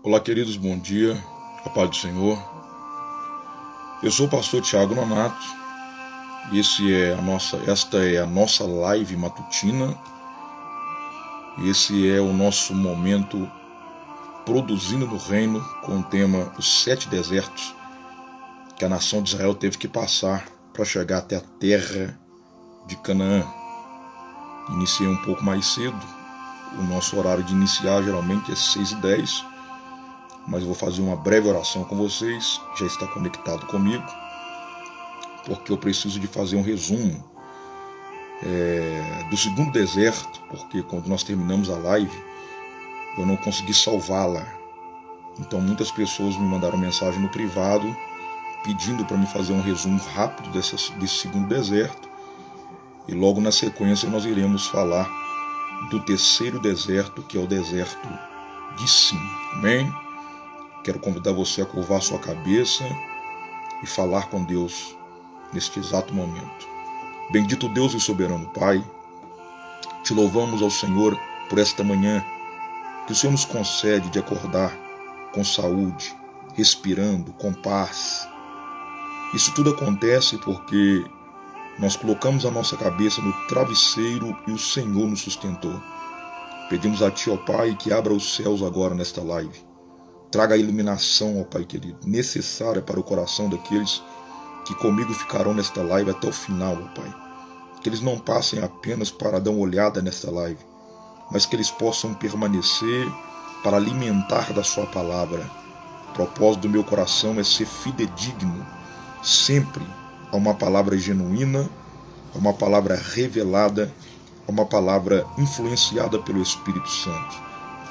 Olá, queridos, bom dia, a paz do Senhor. Eu sou o pastor Thiago Nonato e esta é a nossa live matutina. Esse é o nosso momento produzindo no reino com o tema Os 7 desertos que a nação de Israel teve que passar para chegar até a terra de Canaã. Iniciei um pouco mais cedo, o nosso horário de iniciar geralmente é 6h10, mas eu vou fazer uma breve oração com vocês, já está conectado comigo, porque eu preciso de fazer um resumo do segundo deserto, porque quando nós terminamos a live, eu não consegui salvá-la. Então muitas pessoas me mandaram mensagem no privado, pedindo para me fazer um resumo rápido desse segundo deserto, e logo na sequência nós iremos falar do terceiro deserto, que é o deserto de Sim. Amém? Quero convidar você a curvar sua cabeça e falar com Deus neste exato momento. Bendito Deus e soberano Pai, te louvamos ao Senhor por esta manhã que o Senhor nos concede de acordar com saúde, respirando, com paz. Isso tudo acontece porque nós colocamos a nossa cabeça no travesseiro e o Senhor nos sustentou. Pedimos a Ti, ó Pai, que abra os céus agora nesta live. Traga a iluminação, ó Pai querido, necessária para o coração daqueles que comigo ficarão nesta live até o final, ó Pai. Que eles não passem apenas para dar uma olhada nesta live, mas que eles possam permanecer para alimentar da Sua palavra. O propósito do meu coração é ser fidedigno sempre a uma palavra genuína, a uma palavra revelada, a uma palavra influenciada pelo Espírito Santo.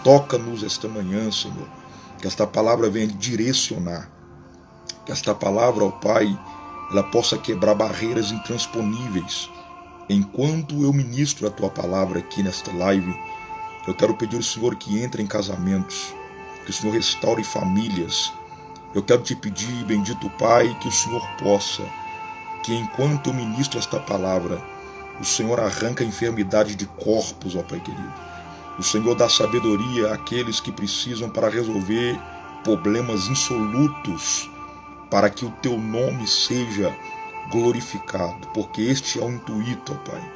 Toca-nos esta manhã, Senhor, que esta palavra venha direcionar, que esta palavra, ó Pai, ela possa quebrar barreiras intransponíveis. Enquanto eu ministro a Tua palavra aqui nesta live, eu quero pedir ao Senhor que entre em casamentos, que o Senhor restaure famílias. Eu quero te pedir, bendito Pai, que o Senhor possa, que enquanto eu ministro esta palavra, o Senhor arranca a enfermidade de corpos, ó Pai querido. O Senhor dá sabedoria àqueles que precisam para resolver problemas insolutos, para que o Teu nome seja glorificado, porque este é o intuito, ó Pai.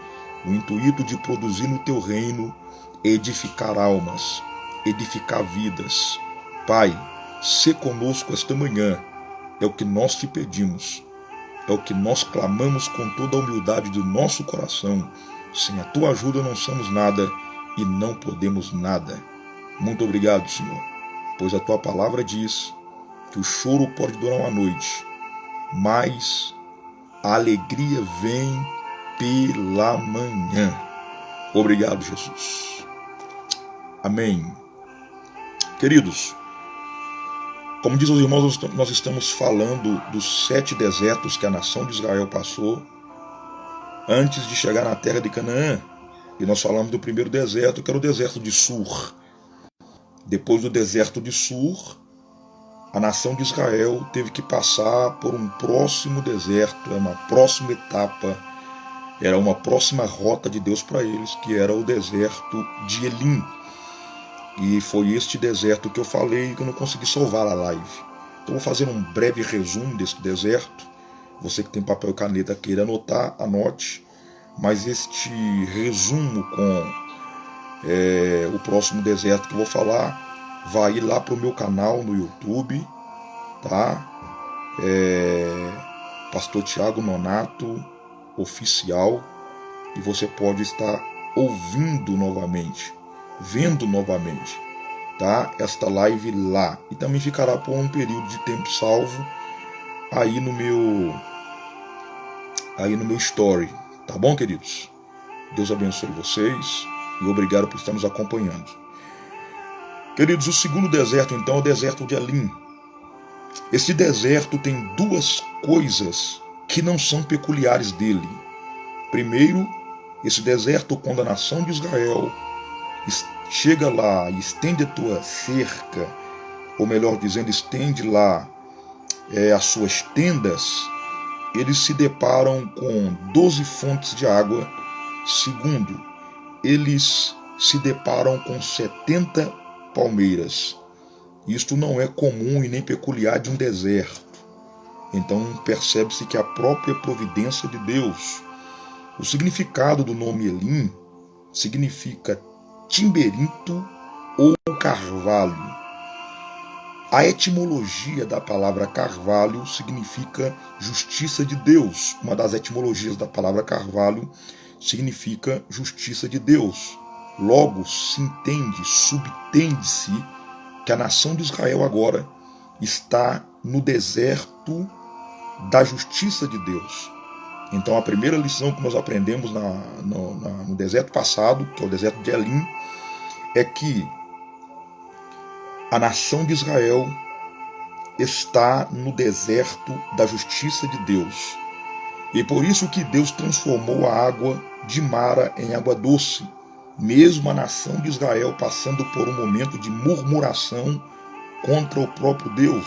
O intuito de produzir no Teu reino, edificar almas, edificar vidas. Pai, sê conosco esta manhã, é o que nós te pedimos, é o que nós clamamos com toda a humildade do nosso coração. Sem a Tua ajuda não somos nada e não podemos nada. Muito obrigado, Senhor, pois a Tua palavra diz que o choro pode durar uma noite, mas a alegria vem pela manhã. Obrigado, Jesus. Amém. Queridos, como diz os irmãos, nós estamos falando dos 7 desertos que a nação de Israel passou antes de chegar na terra de Canaã. E nós falamos do primeiro deserto, que era o deserto de Sur. Depois do deserto de Sur, a nação de Israel teve que passar por um próximo deserto, uma próxima etapa, era uma próxima rota de Deus para eles, que era o deserto de Elim. E foi este deserto que eu falei que eu não consegui salvar a live. Então vou fazer um breve resumo desse deserto. Você que tem papel e caneta queira anotar, anote. Mas este resumo com o próximo deserto que eu vou falar, vai ir lá para o meu canal no YouTube, tá? Pastor Thiago Nonato Oficial, e você pode estar ouvindo novamente, vendo novamente, tá? Esta live lá, e também ficará por um período de tempo salvo aí no meu story. Tá bom, queridos? Deus abençoe vocês e obrigado por estar nos acompanhando. Queridos, o segundo deserto, então, é o deserto de Elim. Esse deserto tem duas coisas que não são peculiares dele. Primeiro, esse deserto, quando a nação de Israel chega lá e estende a tua cerca, ou melhor dizendo, estende lá as suas tendas, eles se deparam com 12 fontes de água. Segundo, eles se deparam com 70 palmeiras. isto não é comum e nem peculiar de um deserto. Então percebe-se que a própria providência de Deus. O significado do nome Elim significa timberinto ou carvalho. A etimologia da palavra carvalho significa justiça de Deus. Uma das etimologias da palavra carvalho significa justiça de Deus. Logo, se entende, subtende-se que a nação de Israel agora está no deserto da justiça de Deus. Então a primeira lição que nós aprendemos no deserto passado, que é o deserto de Elim, é que a nação de Israel está no deserto da justiça de Deus. E por isso que Deus transformou a água de Mara em água doce, mesmo a nação de Israel passando por um momento de murmuração contra o próprio Deus.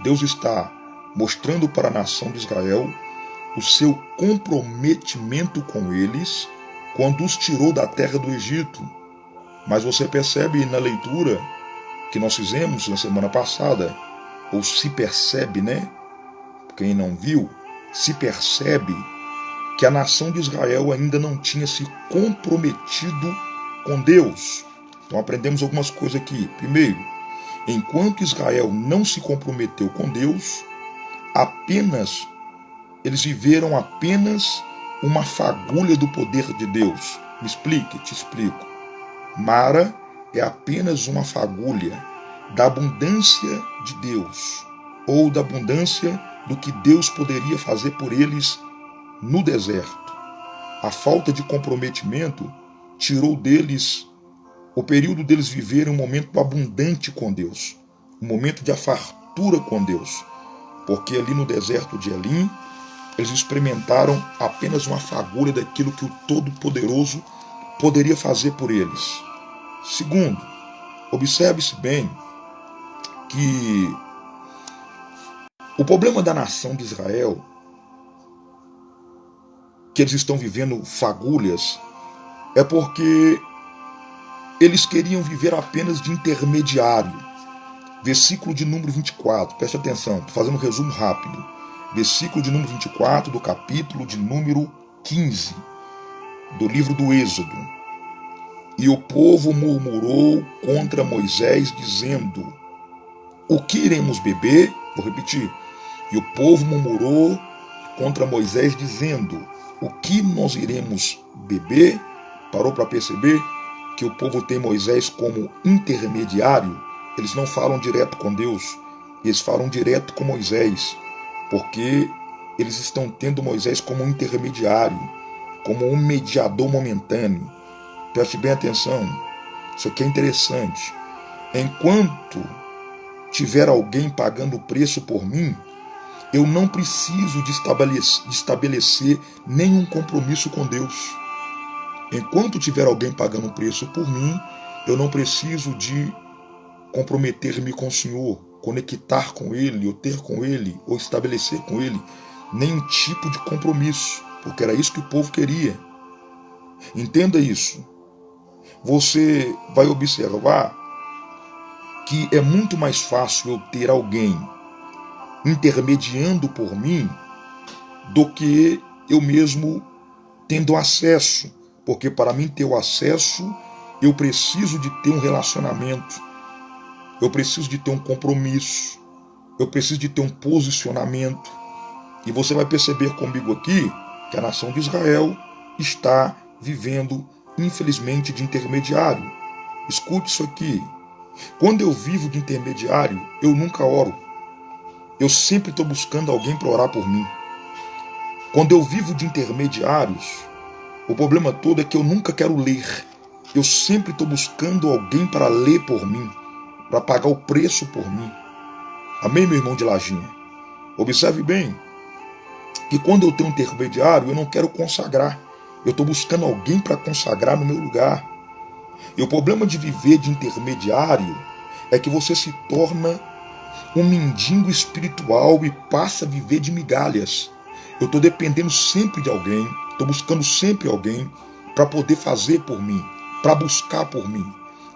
Deus está mostrando para a nação de Israel o seu comprometimento com eles quando os tirou da terra do Egito. Mas você percebe na leitura que nós fizemos na semana passada, ou se percebe, né? Quem não viu, se percebe que a nação de Israel ainda não tinha se comprometido com Deus. Então aprendemos algumas coisas aqui. Primeiro, enquanto Israel não se comprometeu com Deus, eles viveram apenas uma fagulha do poder de Deus. Me explique, te explico. Mara é apenas uma fagulha da abundância de Deus, ou da abundância do que Deus poderia fazer por eles no deserto. A falta de comprometimento tirou deles o período deles viverem um momento abundante com Deus, um momento de fartura com Deus, porque ali no deserto de Elim, eles experimentaram apenas uma fagulha daquilo que o Todo-Poderoso poderia fazer por eles. Segundo, observe-se bem que o problema da nação de Israel, que eles estão vivendo fagulhas, é porque eles queriam viver apenas de intermediário. Versículo de número 24, preste atenção, estou fazendo um resumo rápido. Versículo de número 24 do capítulo de número 15 do livro do Êxodo. E o povo murmurou contra Moisés, dizendo: o que iremos beber? Vou repetir. E o povo murmurou contra Moisés, dizendo: o que nós iremos beber? Parou para perceber que o povo tem Moisés como intermediário? Eles não falam direto com Deus, eles falam direto com Moisés, porque eles estão tendo Moisés como um intermediário, como um mediador momentâneo. Preste bem atenção, isso aqui é interessante. Enquanto tiver alguém pagando preço por mim, eu não preciso de estabelecer nenhum compromisso com Deus. Enquanto tiver alguém pagando preço por mim, eu não preciso de comprometer-me com o Senhor, conectar com Ele, ou ter com Ele, ou estabelecer com Ele nenhum tipo de compromisso, porque era isso que o povo queria. Entenda isso. Você vai observar que é muito mais fácil eu ter alguém intermediando por mim do que eu mesmo tendo acesso, porque para mim ter o acesso, eu preciso de ter um relacionamento, eu preciso de ter um compromisso, eu preciso de ter um posicionamento. E você vai perceber comigo aqui que a nação de Israel está vivendo, infelizmente, de intermediário. Escute isso aqui. Quando eu vivo de intermediário, eu nunca oro. Eu sempre estou buscando alguém para orar por mim. Quando eu vivo de intermediários, o problema todo é que eu nunca quero ler. Eu sempre estou buscando alguém para ler por mim, para pagar o preço por mim. Amém, meu irmão de Lajinha? Observe bem que quando eu tenho um intermediário, eu não quero consagrar. Eu estou buscando alguém para consagrar no meu lugar. E o problema de viver de intermediário é que você se torna um mendigo espiritual e passa a viver de migalhas. Eu estou dependendo sempre de alguém, estou buscando sempre alguém para poder fazer por mim, para buscar por mim.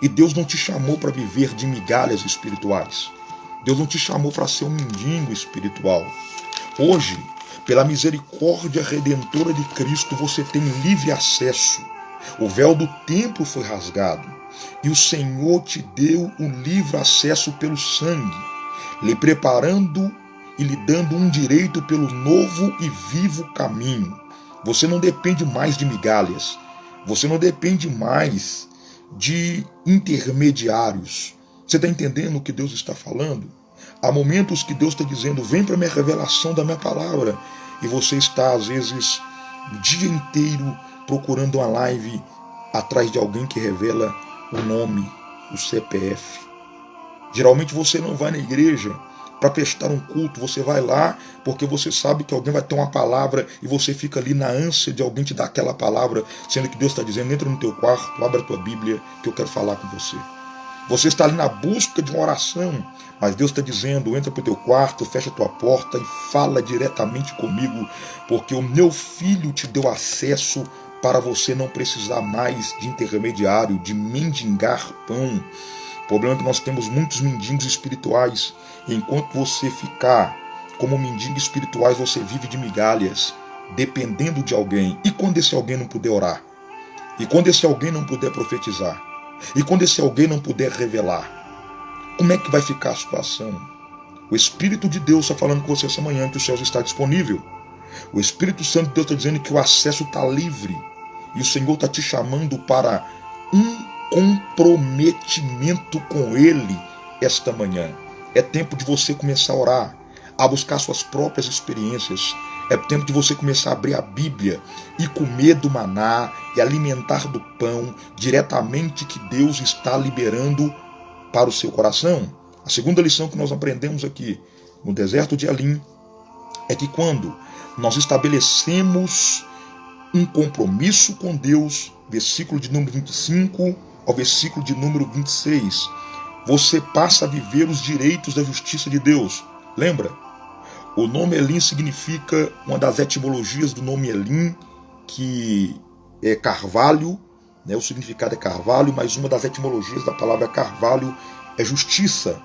E Deus não te chamou para viver de migalhas espirituais. Deus não te chamou para ser um mendigo espiritual. Hoje, pela misericórdia redentora de Cristo, você tem livre acesso. O véu do templo foi rasgado e o Senhor te deu o livre acesso pelo sangue, lhe preparando e lhe dando um direito pelo novo e vivo caminho. Você não depende mais de migalhas. Você não depende mais de intermediários. Você está entendendo o que Deus está falando? Há momentos que Deus está dizendo, vem para a minha revelação da minha palavra. E você está, às vezes, o dia inteiro procurando uma live atrás de alguém que revela o nome, o CPF. Geralmente você não vai na igreja para prestar um culto, você vai lá porque você sabe que alguém vai ter uma palavra e você fica ali na ânsia de alguém te dar aquela palavra, sendo que Deus está dizendo, entra no teu quarto, abre a tua Bíblia que eu quero falar com você. Você está ali na busca de uma oração, mas Deus está dizendo, entra para o teu quarto, fecha a tua porta e fala diretamente comigo, porque o meu filho te deu acesso para você não precisar mais de intermediário, de mendigar pão. O problema é que nós temos muitos mendigos espirituais, e enquanto você ficar como mendigo espirituais, você vive de migalhas, dependendo de alguém. E quando esse alguém não puder orar? E quando esse alguém não puder profetizar? E quando esse alguém não puder revelar? Como é que vai ficar a situação? O Espírito de Deus está falando com você essa manhã que o céu está disponível. O Espírito Santo de Deus está dizendo que o acesso está livre. E o Senhor está te chamando para um comprometimento com Ele esta manhã. É tempo de você começar a orar, a buscar suas próprias experiências. É tempo de você começar a abrir a Bíblia e comer do maná e alimentar do pão diretamente que Deus está liberando para o seu coração. A segunda lição que nós aprendemos aqui no deserto de Elim é que quando nós estabelecemos um compromisso com Deus, versículo de número 25 ao versículo de número 26, você passa a viver os direitos da justiça de Deus. Lembra? O nome Elim significa, uma das etimologias do nome Elim, que é carvalho, né? O significado é carvalho, mas uma das etimologias da palavra carvalho é justiça.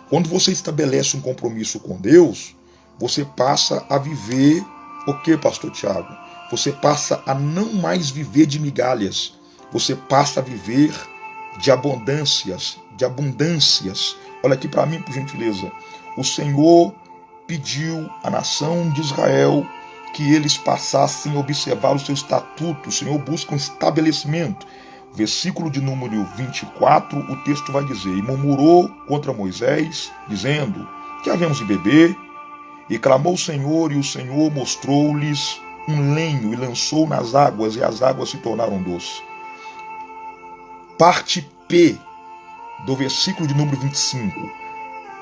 Quando você estabelece um compromisso com Deus, você passa a viver o que, pastor Tiago? Você passa a não mais viver de migalhas, você passa a viver de abundâncias, Olha aqui para mim, por gentileza. O Senhor pediu à nação de Israel que eles passassem a observar o seu estatuto. O Senhor busca um estabelecimento. Versículo de número 24, o texto vai dizer, e murmurou contra Moisés, dizendo, que havemos de beber? E clamou o Senhor, e o Senhor mostrou-lhes um lenho, e lançou nas águas, e as águas se tornaram doces. Parte P do versículo de número 25.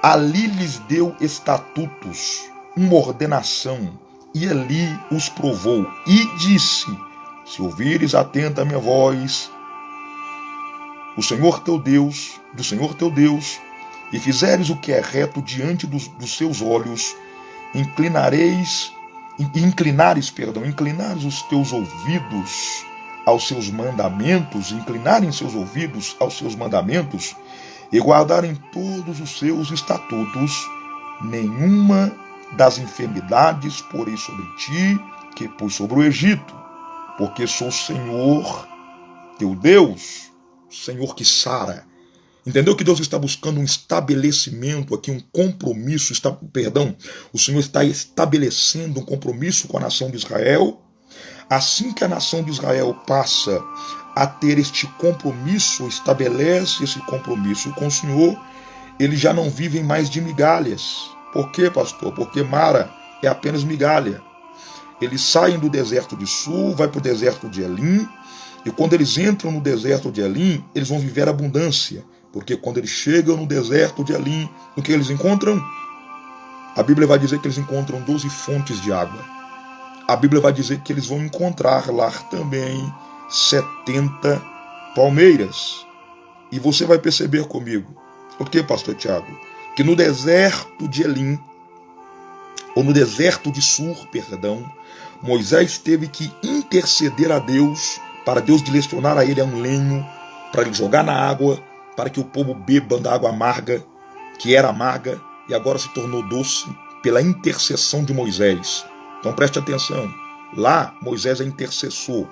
Ali lhes deu estatutos, uma ordenação, e ali os provou, e disse, se ouvires atenta a minha voz, do Senhor teu Deus, e fizeres o que é reto diante dos seus olhos, inclinares os teus ouvidos aos seus mandamentos, inclinarem seus ouvidos aos seus mandamentos, e guardarem todos os seus estatutos, nenhuma das enfermidades porei sobre ti, que pus sobre o Egito, porque sou o Senhor teu Deus, Senhor que sara. Entendeu que Deus está buscando um estabelecimento aqui, um compromisso, o Senhor está estabelecendo um compromisso com a nação de Israel. Assim que a nação de Israel passa a ter este compromisso, estabelece esse compromisso com o Senhor, eles já não vivem mais de migalhas. Por quê, pastor? Porque Mara é apenas migalha. Eles saem do deserto de Sul, vai para o deserto de Elim, e quando eles entram no deserto de Elim, eles vão viver abundância. Porque quando eles chegam no deserto de Elim, o que eles encontram? A Bíblia vai dizer que eles encontram 12 fontes de água. A Bíblia vai dizer que eles vão encontrar lá também 70 palmeiras. E você vai perceber comigo, o que, pastor Tiago? Que no deserto de Elim, ou no deserto de Sur, Moisés teve que interceder a Deus, para Deus direcionar a ele a um lenho, para ele jogar na água, para que o povo beba da água amarga, que era amarga e agora se tornou doce pela intercessão de Moisés. Então preste atenção, lá Moisés é intercessor.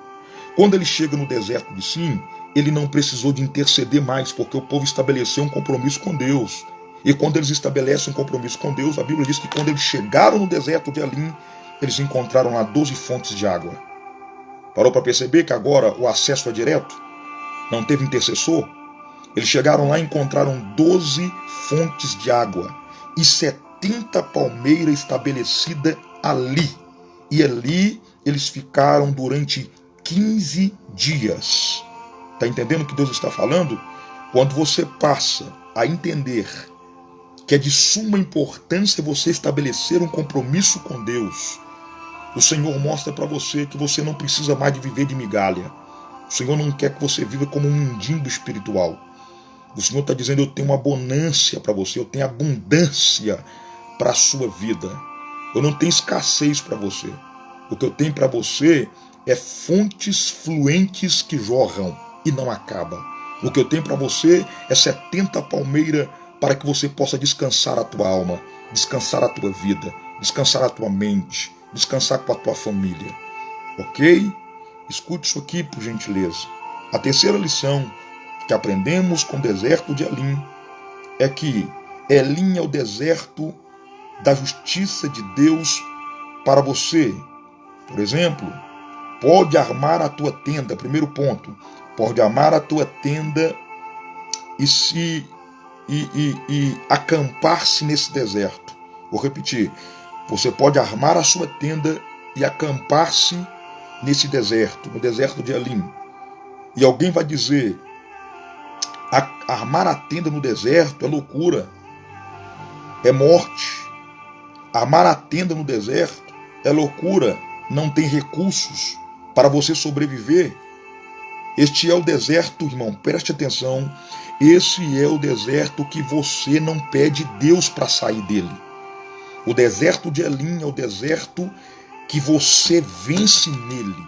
Quando ele chega no deserto de Sim, ele não precisou de interceder mais, porque o povo estabeleceu um compromisso com Deus. E quando eles estabelecem um compromisso com Deus, a Bíblia diz que quando eles chegaram no deserto de Elim, eles encontraram lá 12 fontes de água. Parou para perceber que agora o acesso é direto? Não teve intercessor? Eles chegaram lá e encontraram 12 fontes de água e 70 palmeiras estabelecidas ali. E ali eles ficaram durante 15 dias. Está entendendo o que Deus está falando? Quando você passa a entender que é de suma importância você estabelecer um compromisso com Deus, o Senhor mostra para você que você não precisa mais de viver de migalha. O Senhor não quer que você viva como um mendigo espiritual. O Senhor está dizendo, eu tenho uma bonância para você, eu tenho abundância para a sua vida. Eu não tenho escassez para você. O que eu tenho para você é fontes fluentes que jorram e não acabam. O que eu tenho para você é 70 palmeiras para que você possa descansar a tua alma, descansar a tua vida, descansar a tua mente, descansar com a tua família. Ok? Escute isso aqui, por gentileza. A terceira lição que aprendemos com o deserto de Elim é que Elim é o deserto da justiça de Deus para você. Por exemplo, pode armar a tua tenda, primeiro ponto, pode armar a tua tenda e acampar-se nesse deserto. Vou repetir, você pode armar a sua tenda e acampar-se nesse deserto, no deserto de Elim. E alguém vai dizer, armar a tenda no deserto é loucura, é morte. Armar a tenda no deserto é loucura, não tem recursos para você sobreviver. Este é o deserto, irmão, preste atenção, esse é o deserto que você não pede Deus para sair dele. O deserto de Elim é o deserto que você vence nele.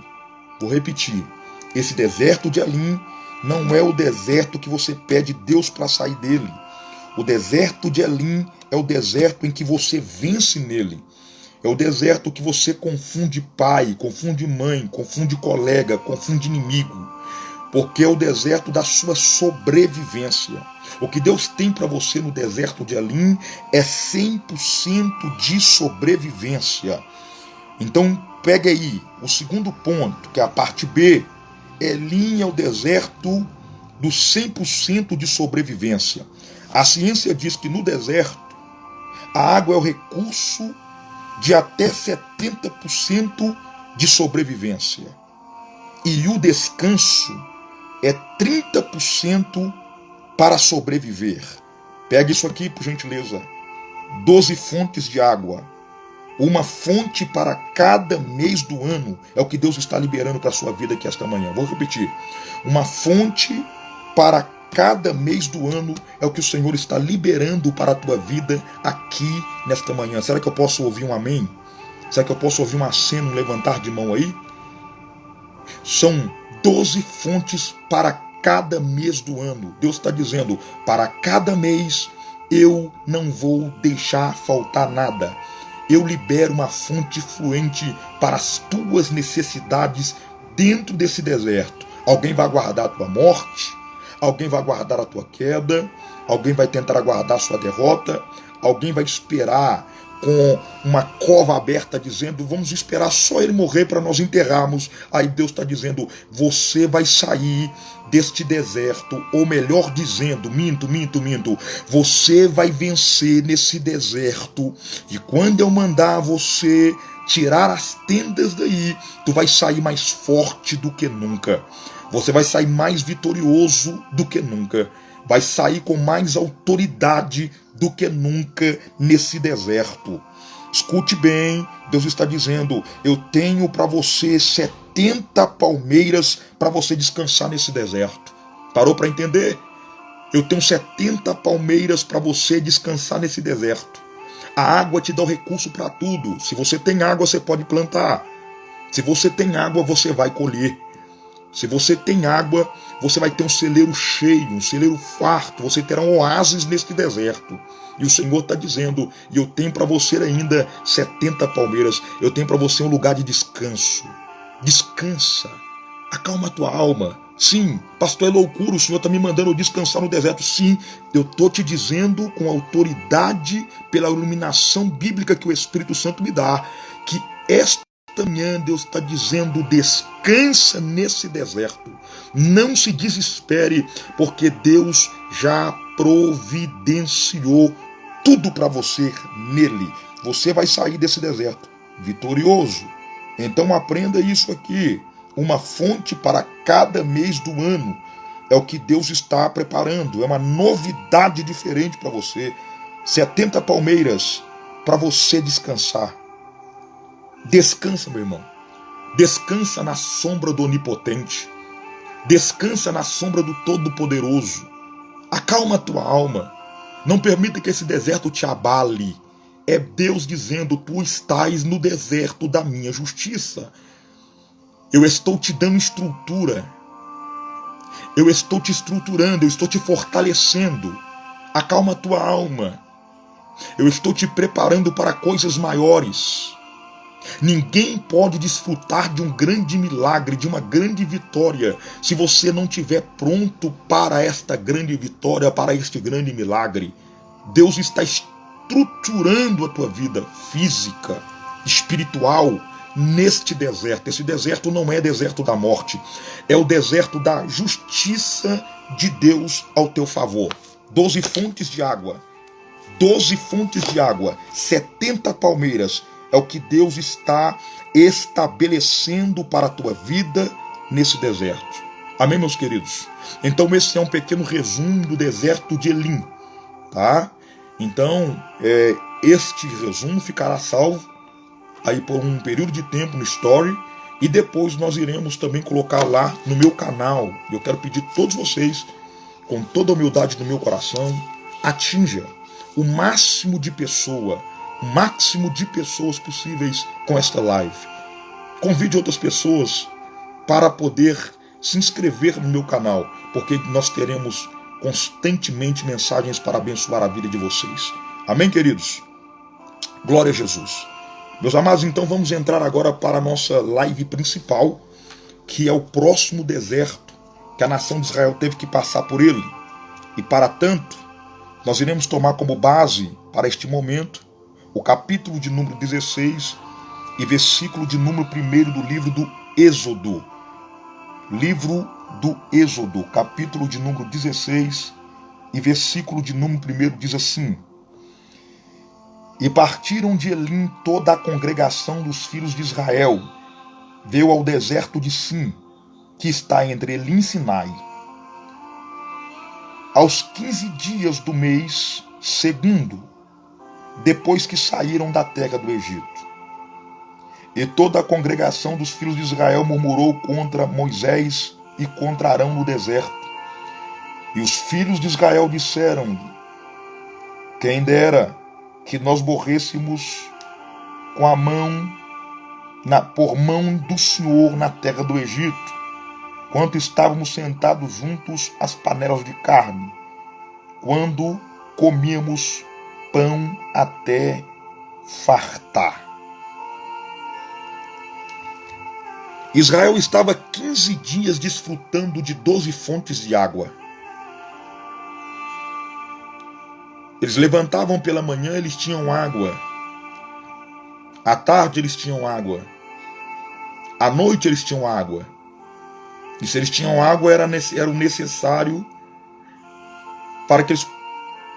Vou repetir, esse deserto de Elim não é o deserto que você pede Deus para sair dele. O deserto de Elim é o deserto em que você vence nele. É o deserto que você confunde pai, confunde mãe, confunde colega, confunde inimigo. Porque é o deserto da sua sobrevivência. O que Deus tem para você no deserto de Elim é 100% de sobrevivência. Então, pega aí o segundo ponto, que é a parte B. Elim é o deserto do 100% de sobrevivência. A ciência diz que no deserto, a água é o recurso de até 70% de sobrevivência. E o descanso é 30% para sobreviver. Pega isso aqui, por gentileza. 12 fontes de água. Uma fonte para cada mês do ano é o que Deus está liberando para a sua vida aqui esta manhã. Vou repetir. Uma fonte para cada mês do ano é o que o Senhor está liberando para a tua vida aqui nesta manhã. Será que eu posso ouvir um amém? Será que eu posso ouvir um aceno, um levantar de mão aí? São 12 fontes para cada mês do ano. Deus está dizendo, para cada mês eu não vou deixar faltar nada. Eu libero uma fonte fluente para as tuas necessidades dentro desse deserto. Alguém vai aguardar a tua morte, alguém vai aguardar a tua queda, alguém vai tentar aguardar a sua derrota, alguém vai esperar com uma cova aberta dizendo, vamos esperar só ele morrer para nós enterrarmos. Aí Deus está dizendo, você vai sair deste deserto, ou melhor dizendo, minto, você vai vencer nesse deserto, e quando eu mandar você tirar as tendas daí, tu vai sair mais forte do que nunca, você vai sair mais vitorioso do que nunca, vai sair com mais autoridade do que nunca nesse deserto. Escute bem, Deus está dizendo, eu tenho para você 70 palmeiras para você descansar nesse deserto. Parou para entender? Eu tenho 70 palmeiras para você descansar nesse deserto. A água te dá o recurso para tudo. Se você tem água, você pode plantar. Se você tem água, você vai colher. Se você tem água, você vai ter um celeiro cheio, um celeiro farto, você terá um oásis neste deserto. E o Senhor está dizendo, e eu tenho para você ainda 70 palmeiras, eu tenho para você um lugar de descanso. Descansa, acalma a tua alma. Sim, pastor, é loucura, o Senhor está me mandando eu descansar no deserto. Sim, eu estou te dizendo com autoridade, pela iluminação bíblica que o Espírito Santo me dá, que esta manhã Deus está dizendo, descansa nesse deserto. Não se desespere, porque Deus já providenciou tudo para você nele. Você vai sair desse deserto vitorioso. Então aprenda isso aqui. Uma fonte para cada mês do ano é o que Deus está preparando. É uma novidade diferente para você. 70 palmeiras para você descansar. Descansa, meu irmão. Descansa na sombra do Onipotente. Descansa na sombra do Todo-Poderoso. Acalma a tua alma. Não permita que esse deserto te abale. É Deus dizendo, tu estás no deserto da minha justiça. Eu estou te dando estrutura. Eu estou te estruturando, eu estou te fortalecendo. Acalma a tua alma. Eu estou te preparando para coisas maiores. Ninguém pode desfrutar de um grande milagre, de uma grande vitória, se você não estiver pronto para esta grande vitória, para este grande milagre. Deus está estruturando a tua vida física, espiritual, neste deserto. Esse deserto não é deserto da morte, é o deserto da justiça de Deus ao teu favor. 12 fontes de água, 12 fontes de água, 70 palmeiras, é o que Deus está estabelecendo para a tua vida nesse deserto. Amém, meus queridos? Então esse é um pequeno resumo do deserto de Elim, tá? Então, este resumo ficará salvo aí por um período de tempo no Story, e depois nós iremos também colocar lá no meu canal. Eu quero pedir a todos vocês, com toda a humildade do meu coração, atinja o máximo de pessoas possíveis com esta live. Convide outras pessoas para poder se inscrever no meu canal, porque nós teremos constantemente mensagens para abençoar a vida de vocês. Amém, queridos? Glória a Jesus. Meus amados, então vamos entrar agora para a nossa live principal, que é o próximo deserto que a nação de Israel teve que passar por ele. E para tanto, nós iremos tomar como base para este momento o capítulo de número 16 e versículo de número 1 do livro do Êxodo. Livro do Êxodo, capítulo de número 16 e versículo de número 1 diz assim: E partiram de Elim toda a congregação dos filhos de Israel, veio ao deserto de Sim, que está entre Elim e Sinai. Aos 15 dias do mês segundo, depois que saíram da terra do Egito. E toda a congregação dos filhos de Israel murmurou contra Moisés e contra Arão no deserto. E os filhos de Israel disseram-lhe: Quem dera que nós morrêssemos com a mão por mão do Senhor na terra do Egito, quando estávamos sentados juntos às panelas de carne, quando comíamos pão até fartar. Israel estava 15 dias desfrutando de 12 fontes de água. Eles levantavam pela manhã, eles tinham água. À tarde eles tinham água. À noite eles tinham água. E se eles tinham água, era o necessário para que eles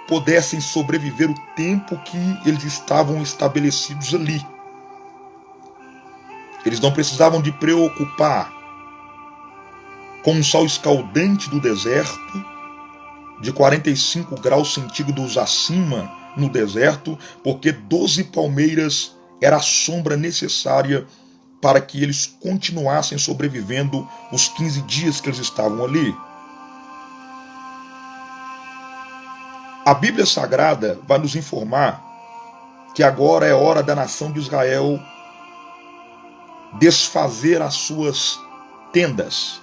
pudessem sobreviver o tempo que eles estavam estabelecidos ali. Eles não precisavam de preocupar com o sol escaldante do deserto, de 45 graus centígrados acima no deserto, porque 12 palmeiras era a sombra necessária para que eles continuassem sobrevivendo os 15 dias que eles estavam ali. A Bíblia Sagrada vai nos informar que agora é hora da nação de Israel desfazer as suas tendas,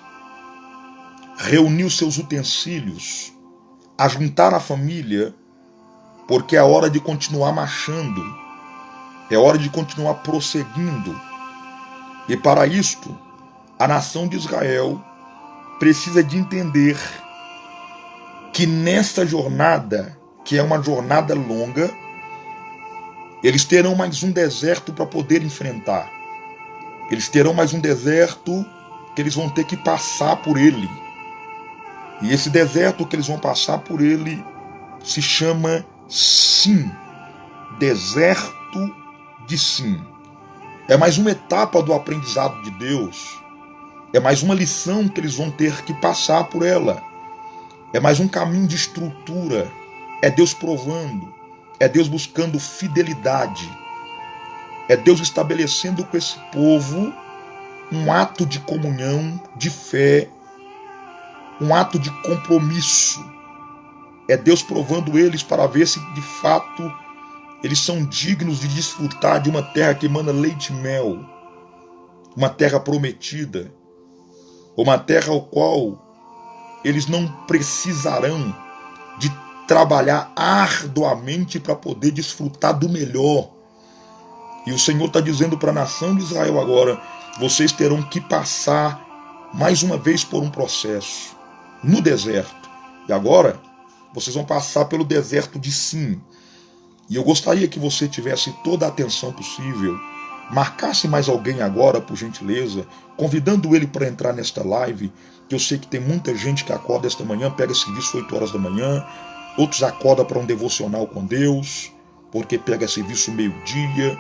reunir os seus utensílios, ajuntar a família, porque é hora de continuar marchando, é hora de continuar prosseguindo. E para isto, a nação de Israel precisa de entender que nesta jornada, que é uma jornada longa, eles terão mais um deserto para poder enfrentar. Eles terão mais um deserto que eles vão ter que passar por ele. E esse deserto que eles vão passar por ele se chama Sim. Deserto de Sim. É mais uma etapa do aprendizado de Deus. É mais uma lição que eles vão ter que passar por ela. É mais um caminho de estrutura. É Deus provando. É Deus buscando fidelidade. É Deus estabelecendo com esse povo um ato de comunhão, de fé, um ato de compromisso. É Deus provando eles para ver se de fato eles são dignos de desfrutar de uma terra que emana leite e mel, uma terra prometida, uma terra ao qual eles não precisarão de trabalhar arduamente para poder desfrutar do melhor. E o Senhor está dizendo para a nação de Israel agora: vocês terão que passar mais uma vez por um processo no deserto. E agora vocês vão passar pelo deserto de Sim. E eu gostaria que você tivesse toda a atenção possível, marcasse mais alguém agora, por gentileza, convidando ele para entrar nesta live, que eu sei que tem muita gente que acorda esta manhã, pega serviço 8 horas da manhã, outros acordam para um devocional com Deus, porque pega serviço meio-dia,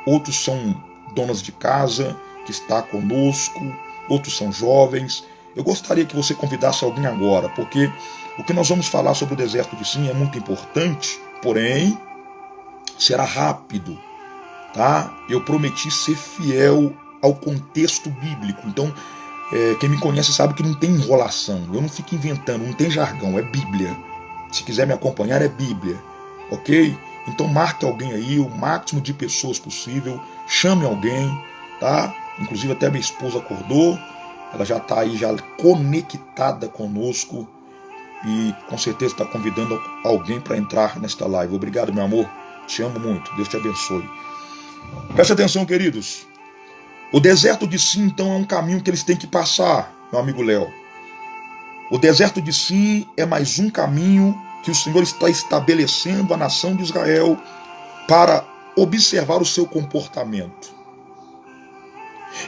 outros são donas de casa, que está conosco, outros são jovens. Eu gostaria que você convidasse alguém agora, porque o que nós vamos falar sobre o deserto de Sim é muito importante, porém será rápido, tá? Eu prometi ser fiel ao contexto bíblico. Então, quem me conhece sabe que não tem enrolação. Eu não fico inventando, não tem jargão, é Bíblia. Se quiser me acompanhar, é Bíblia, ok? Então marque alguém aí, o máximo de pessoas possível, chame alguém, tá? Inclusive até minha esposa acordou, ela já está aí, já conectada conosco e com certeza está convidando alguém para entrar nesta live. Obrigado, meu amor. Te amo muito, Deus te abençoe. Preste atenção, queridos. O deserto de Sim, então, é um caminho que eles têm que passar, meu amigo Léo. O deserto de Sim é mais um caminho que o Senhor está estabelecendo a nação de Israel para observar o seu comportamento.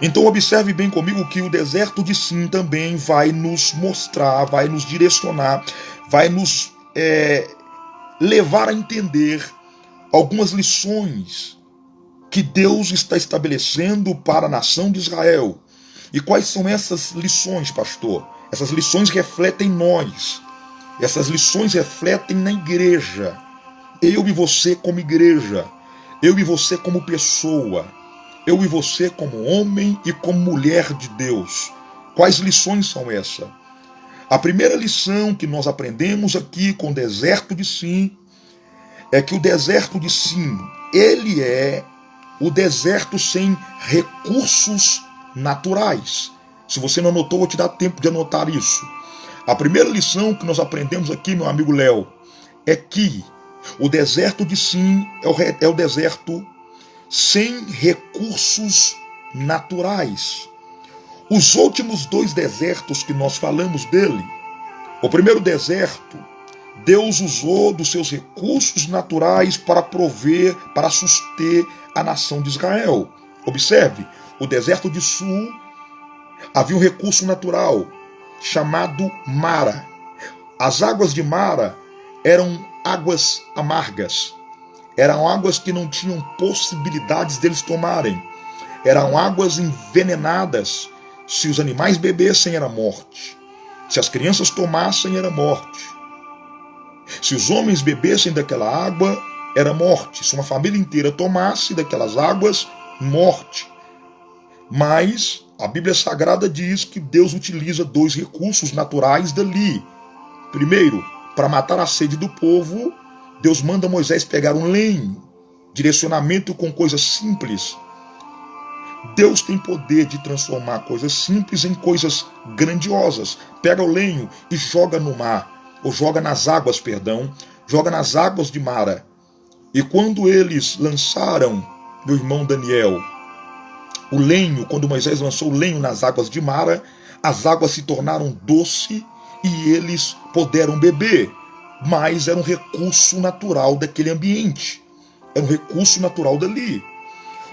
Então observe bem comigo que o deserto de Sim também vai nos mostrar, vai nos direcionar, vai nos levar a entender algumas lições que Deus está estabelecendo para a nação de Israel. E quais são essas lições, pastor? Essas lições refletem nós. Essas lições refletem na igreja. Eu e você como igreja. Eu e você como pessoa. Eu e você como homem e como mulher de Deus. Quais lições são essas? A primeira lição que nós aprendemos aqui com o deserto de Sim é que o deserto de Sim, ele é o deserto sem recursos naturais. Se você não anotou, vou te dar tempo de anotar isso. A primeira lição que nós aprendemos aqui, meu amigo Léo, é que o deserto de Sim é o deserto sem recursos naturais. Os últimos 2 desertos que nós falamos dele, o primeiro deserto, Deus usou dos seus recursos naturais para prover, para suster a nação de Israel. Observe, o deserto de Sul havia um recurso natural chamado Mara. As águas de Mara eram águas amargas. Eram águas que não tinham possibilidades deles tomarem. Eram águas envenenadas. Se os animais bebessem, era morte. Se as crianças tomassem, era morte. Se os homens bebessem daquela água, era morte. Se uma família inteira tomasse daquelas águas, morte. Mas a Bíblia Sagrada diz que Deus utiliza 2 recursos naturais dali. Primeiro, para matar a sede do povo, Deus manda Moisés pegar um lenho. Direcionamento com coisas simples. Deus tem poder de transformar coisas simples em coisas grandiosas. Pega o lenho e joga no mar, ou joga nas águas, joga nas águas de Mara. E quando eles lançaram, meu irmão Daniel, o lenho, quando Moisés lançou o lenho nas águas de Mara, as águas se tornaram doce e eles puderam beber. Mas era um recurso natural daquele ambiente. Era um recurso natural dali.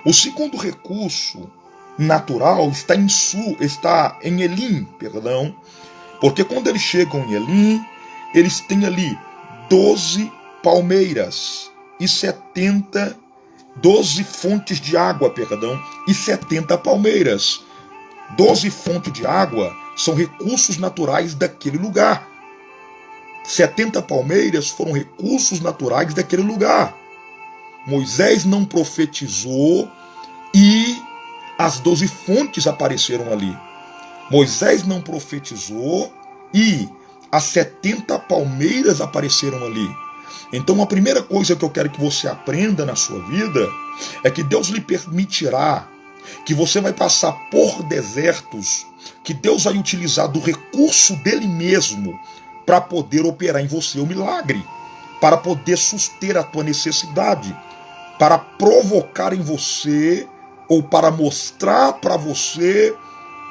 O segundo recurso natural está em Elim, porque quando eles chegam em Elim, eles têm ali 12 palmeiras e 12 fontes de água, e 70 palmeiras. 12 fontes de água são recursos naturais daquele lugar. 70 palmeiras foram recursos naturais daquele lugar. Moisés não profetizou e as 12 fontes apareceram ali. Moisés não profetizou e as 70 palmeiras apareceram ali. Então a primeira coisa que eu quero que você aprenda na sua vida é que Deus lhe permitirá que você vai passar por desertos, que Deus vai utilizar do recurso dele mesmo para poder operar em você o milagre, para poder suster a tua necessidade, para provocar em você ou para mostrar para você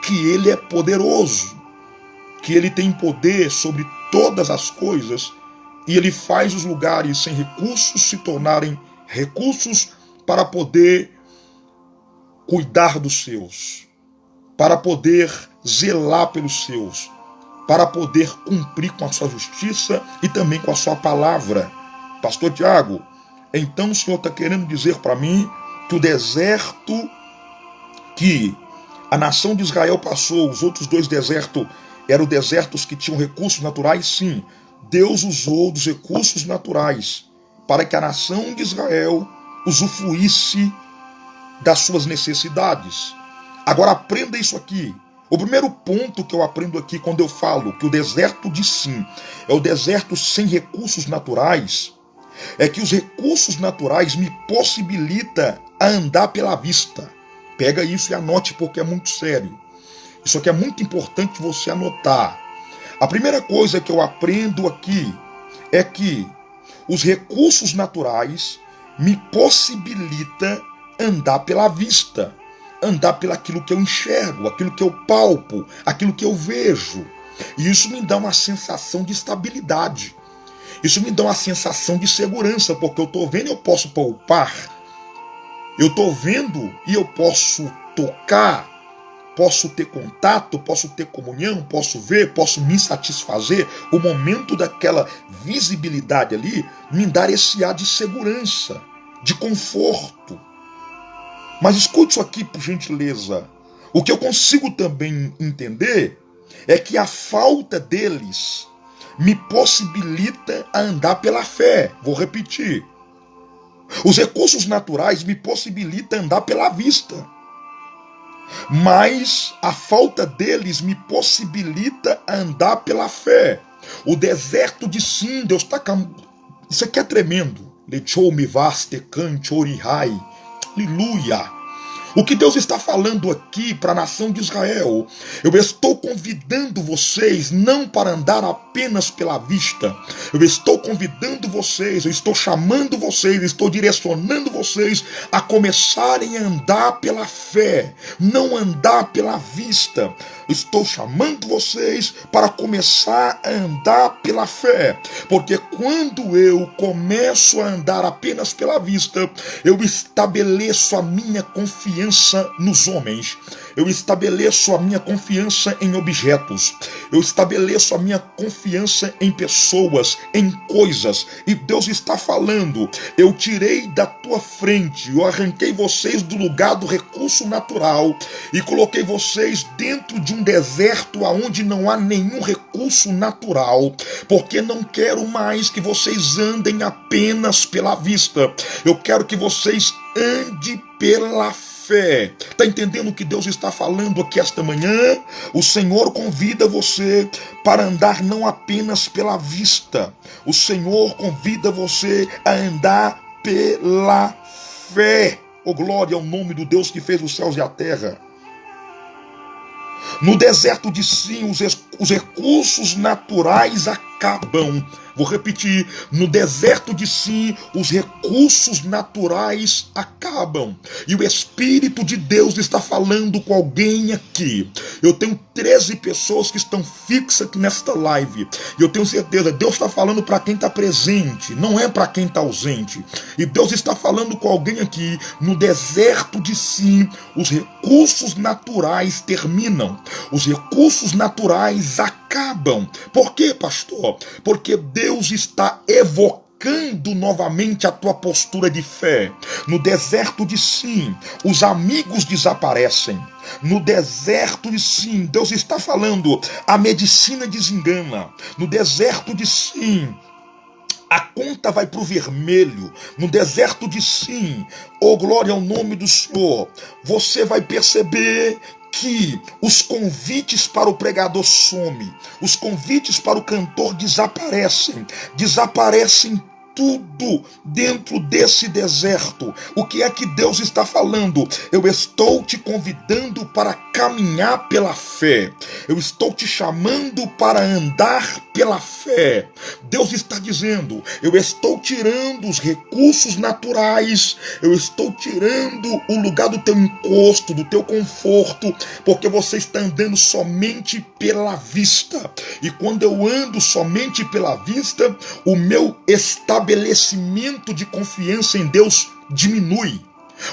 que ele é poderoso, que ele tem poder sobre todas as coisas e ele faz os lugares sem recursos se tornarem recursos para poder cuidar dos seus, para poder zelar pelos seus, para poder cumprir com a sua justiça e também com a sua palavra. Pastor Tiago, então o Senhor está querendo dizer para mim que o deserto que a nação de Israel passou, os outros 2 desertos, eram desertos que tinham recursos naturais? Sim, Deus usou dos recursos naturais para que a nação de Israel usufruísse das suas necessidades. Agora aprenda isso aqui. O primeiro ponto que eu aprendo aqui quando eu falo que o deserto de Sim é o deserto sem recursos naturais, é que os recursos naturais me possibilitam a andar pela vista. Pega isso e anote porque é muito sério. Isso aqui é muito importante você anotar. A primeira coisa que eu aprendo aqui é que os recursos naturais me possibilitam andar pela vista, andar pelaquilo que eu enxergo, aquilo que eu palpo, aquilo que eu vejo. E isso me dá uma sensação de estabilidade. Isso me dá uma sensação de segurança, porque eu estou vendo e eu posso palpar. Eu estou vendo e eu posso tocar, posso ter contato, posso ter comunhão, posso ver, posso me satisfazer. O momento daquela visibilidade ali me dá esse ar de segurança, de conforto. Mas escute isso aqui, por gentileza. O que eu consigo também entender é que a falta deles me possibilita a andar pela fé. Vou repetir. Os recursos naturais me possibilitam andar pela vista. Mas a falta deles me possibilita a andar pela fé. O deserto de Sim, Deus está... Isso aqui é tremendo. Aleluia. O que Deus está falando aqui para a nação de Israel? Eu estou convidando vocês não para andar apenas pela vista. Eu estou convidando vocês, eu estou chamando vocês, estou direcionando vocês a começarem a andar pela fé, não andar pela vista. Estou chamando vocês para começar a andar pela fé, porque quando eu começo a andar apenas pela vista, eu estabeleço a minha confiança nos homens, eu estabeleço a minha confiança em objetos, eu estabeleço a minha confiança em pessoas, em coisas, e Deus está falando, eu tirei da tua frente, eu arranquei vocês do lugar do recurso natural e coloquei vocês dentro de um deserto onde não há nenhum recurso natural, porque não quero mais que vocês andem apenas pela vista, eu quero que vocês andem pela fé. Está entendendo o que Deus está falando aqui esta manhã? O Senhor convida você para andar não apenas pela vista. O Senhor convida você a andar pela fé. Oh, glória ao nome do Deus que fez os céus e a terra. No deserto de Sim, os recursos naturais acabam. Vou repetir, no deserto de Sim, os recursos naturais acabam. E o Espírito de Deus está falando com alguém aqui. Eu tenho 13 pessoas que estão fixas aqui nesta live. E eu tenho certeza, Deus está falando para quem está presente, não é para quem está ausente. E Deus está falando com alguém aqui. No deserto de Sim, os recursos naturais terminam. Os recursos naturais acabam. Por quê, pastor? Porque Deus está evocando novamente a tua postura de fé. No deserto de Sim, os amigos desaparecem. No deserto de Sim, Deus está falando, a medicina desengana. No deserto de Sim, a conta vai para o vermelho. No deserto de Sim, oh glória ao nome do Senhor, você vai perceber que os convites para o pregador somem, os convites para o cantor desaparecem tudo dentro desse deserto. O que é que Deus está falando? Eu estou te convidando para caminhar pela fé. Eu estou te chamando para andar pela fé. Deus está dizendo, eu estou tirando os recursos naturais, eu estou tirando o lugar do teu encosto, do teu conforto, porque você está andando somente pela vista. E quando eu ando somente pela vista, o meu estabelecimento de confiança em Deus diminui.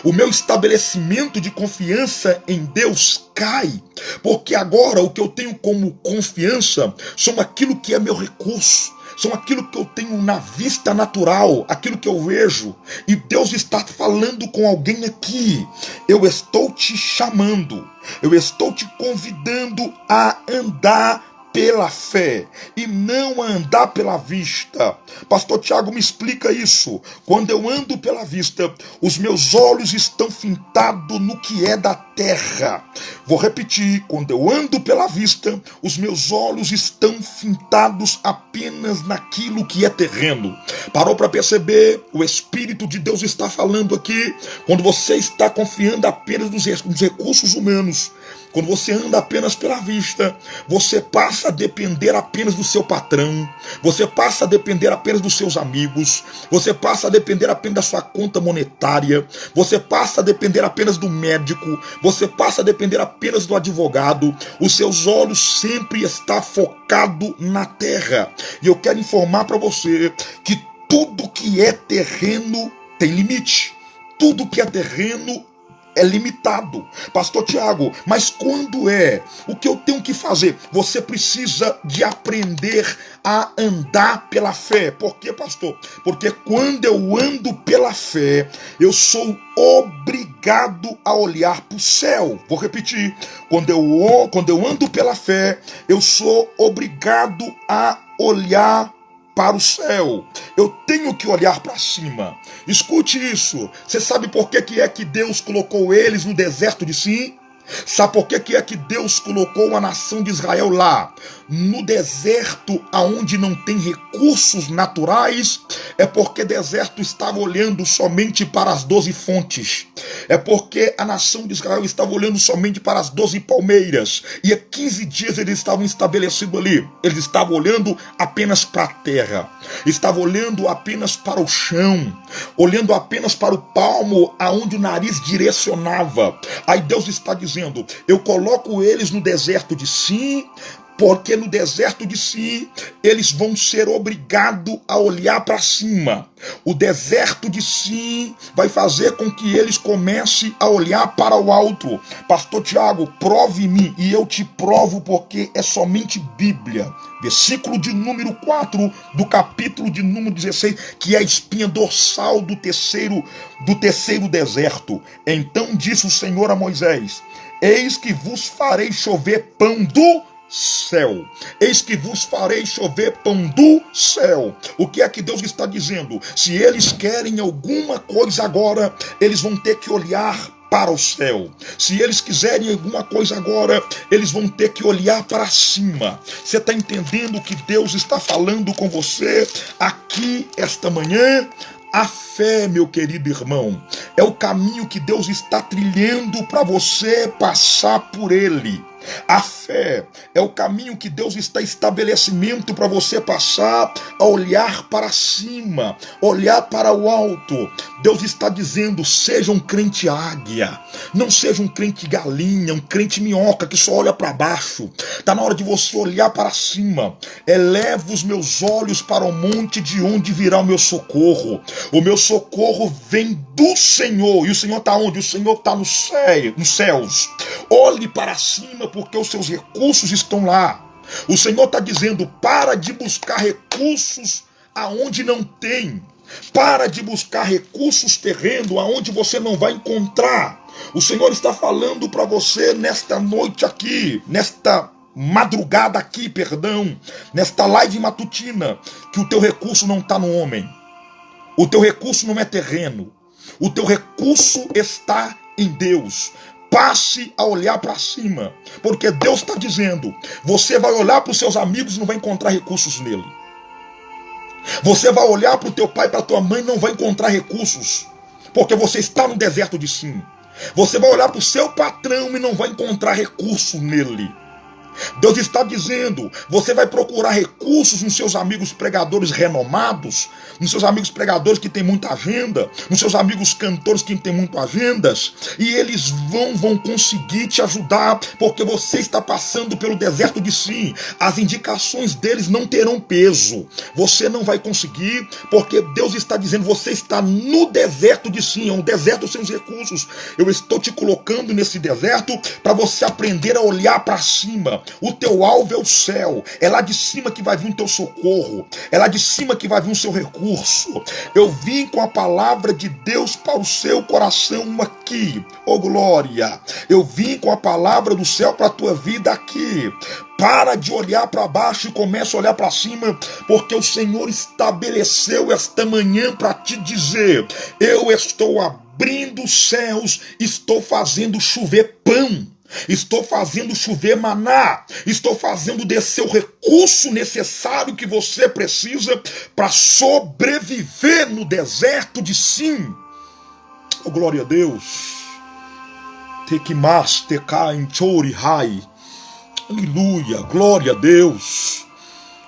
O meu estabelecimento de confiança em Deus cai, porque agora o que eu tenho como confiança são aquilo que é meu recurso, são aquilo que eu tenho na vista natural, aquilo que eu vejo. E Deus está falando com alguém aqui. Eu estou te chamando, eu estou te convidando a andar pela fé e não a andar pela vista. Pastor Tiago, me explica isso. Quando eu ando pela vista, os meus olhos estão fintados no que é da terra. Vou repetir, quando eu ando pela vista, os meus olhos estão fintados apenas naquilo que é terreno. Parou para perceber? O Espírito de Deus está falando aqui. Quando você está confiando apenas nos recursos humanos, quando você anda apenas pela vista, você passa a depender apenas do seu patrão, você passa a depender apenas dos seus amigos, você passa a depender apenas da sua conta monetária, você passa a depender apenas do médico, você passa a depender apenas do advogado. Os seus olhos sempre estão focados na terra. E eu quero informar para você que tudo que é terreno tem limite. Tudo que é terreno é limitado. Pastor Tiago, mas quando é? O que eu tenho que fazer? Você precisa de aprender a andar pela fé. Por quê, pastor? Porque quando eu ando pela fé, eu sou obrigado a olhar para o céu. Vou repetir. Quando eu ando pela fé, eu sou obrigado a olhar para o céu. Eu tenho que olhar para cima. Escute isso. Você sabe por que é que Deus colocou eles no deserto de Sim? Sabe por que é que Deus colocou a nação de Israel lá? No deserto, aonde não tem recursos naturais, é porque o deserto estava olhando somente para as 12 fontes. É porque a nação de Israel estava olhando somente para as 12 palmeiras. E há 15 dias eles estavam estabelecidos ali. Eles estavam olhando apenas para a terra. Estavam olhando apenas para o chão. Olhando apenas para o palmo, aonde o nariz direcionava. Aí Deus está dizendo, eu coloco eles no deserto de Sim, porque no deserto de Sim eles vão ser obrigados a olhar para cima. O deserto de Sim vai fazer com que eles comecem a olhar para o alto. Pastor Tiago, prove-me e eu te provo, porque é somente Bíblia. Versículo de número 4 do capítulo de número 16, que é a espinha dorsal do terceiro deserto. Então disse o Senhor a Moisés: eis que vos farei chover pão do céu. Eis que vos farei chover pão do céu. O que é que Deus está dizendo? Se eles querem alguma coisa agora, eles vão ter que olhar para o céu. Se eles quiserem alguma coisa agora, eles vão ter que olhar para cima. Você está entendendo o que Deus está falando com você aqui esta manhã? A fé, meu querido irmão, é o caminho que Deus está trilhando para você passar por ele. A fé é o caminho que Deus está estabelecendo para você passar a olhar para cima, olhar para o alto. Deus está dizendo, seja um crente águia, não seja um crente galinha, um crente minhoca que só olha para baixo. Está na hora de você olhar para cima. Elevo os meus olhos para o monte de onde virá o meu socorro. O meu socorro vem do Senhor. E o Senhor está onde? O Senhor está nos céus. Olhe para cima, porque os seus recursos estão lá. O Senhor está dizendo, para de buscar recursos aonde não tem. Para de buscar recursos terrenos aonde você não vai encontrar. O Senhor está falando para você nesta noite aqui, nesta madrugada aqui, nesta live matutina, que o teu recurso não está no homem. O teu recurso não é terreno. O teu recurso está em Deus. Passe a olhar para cima, porque Deus está dizendo, você vai olhar para os seus amigos e não vai encontrar recursos nele. Você vai olhar para o teu pai e para a tua mãe e não vai encontrar recursos, porque você está no deserto de Sim. Você vai olhar para o seu patrão e não vai encontrar recurso nele. Deus está dizendo, você vai procurar recursos nos seus amigos pregadores renomados, nos seus amigos pregadores que têm muita agenda, nos seus amigos cantores que têm muitas agendas, e eles vão conseguir te ajudar, porque você está passando pelo deserto de Sim. As indicações deles não terão peso. Você não vai conseguir, porque Deus está dizendo, você está no deserto de Sim, é um deserto sem os recursos. Eu estou te colocando nesse deserto para você aprender a olhar para cima. O teu alvo é o céu, é lá de cima que vai vir o teu socorro, é lá de cima que vai vir o seu recurso. Eu vim com a palavra de Deus para o seu coração aqui, oh glória. Eu vim com a palavra do céu para a tua vida aqui. Para de olhar para baixo e comece a olhar para cima, porque o Senhor estabeleceu esta manhã para te dizer, eu estou abrindo os céus, estou fazendo chover pão. Estou fazendo chover maná. Estou fazendo descer o recurso necessário que você precisa para sobreviver no deserto de Sim. Oh, glória a Deus. Tekimas, tekai, chori, hai. Aleluia, glória a Deus.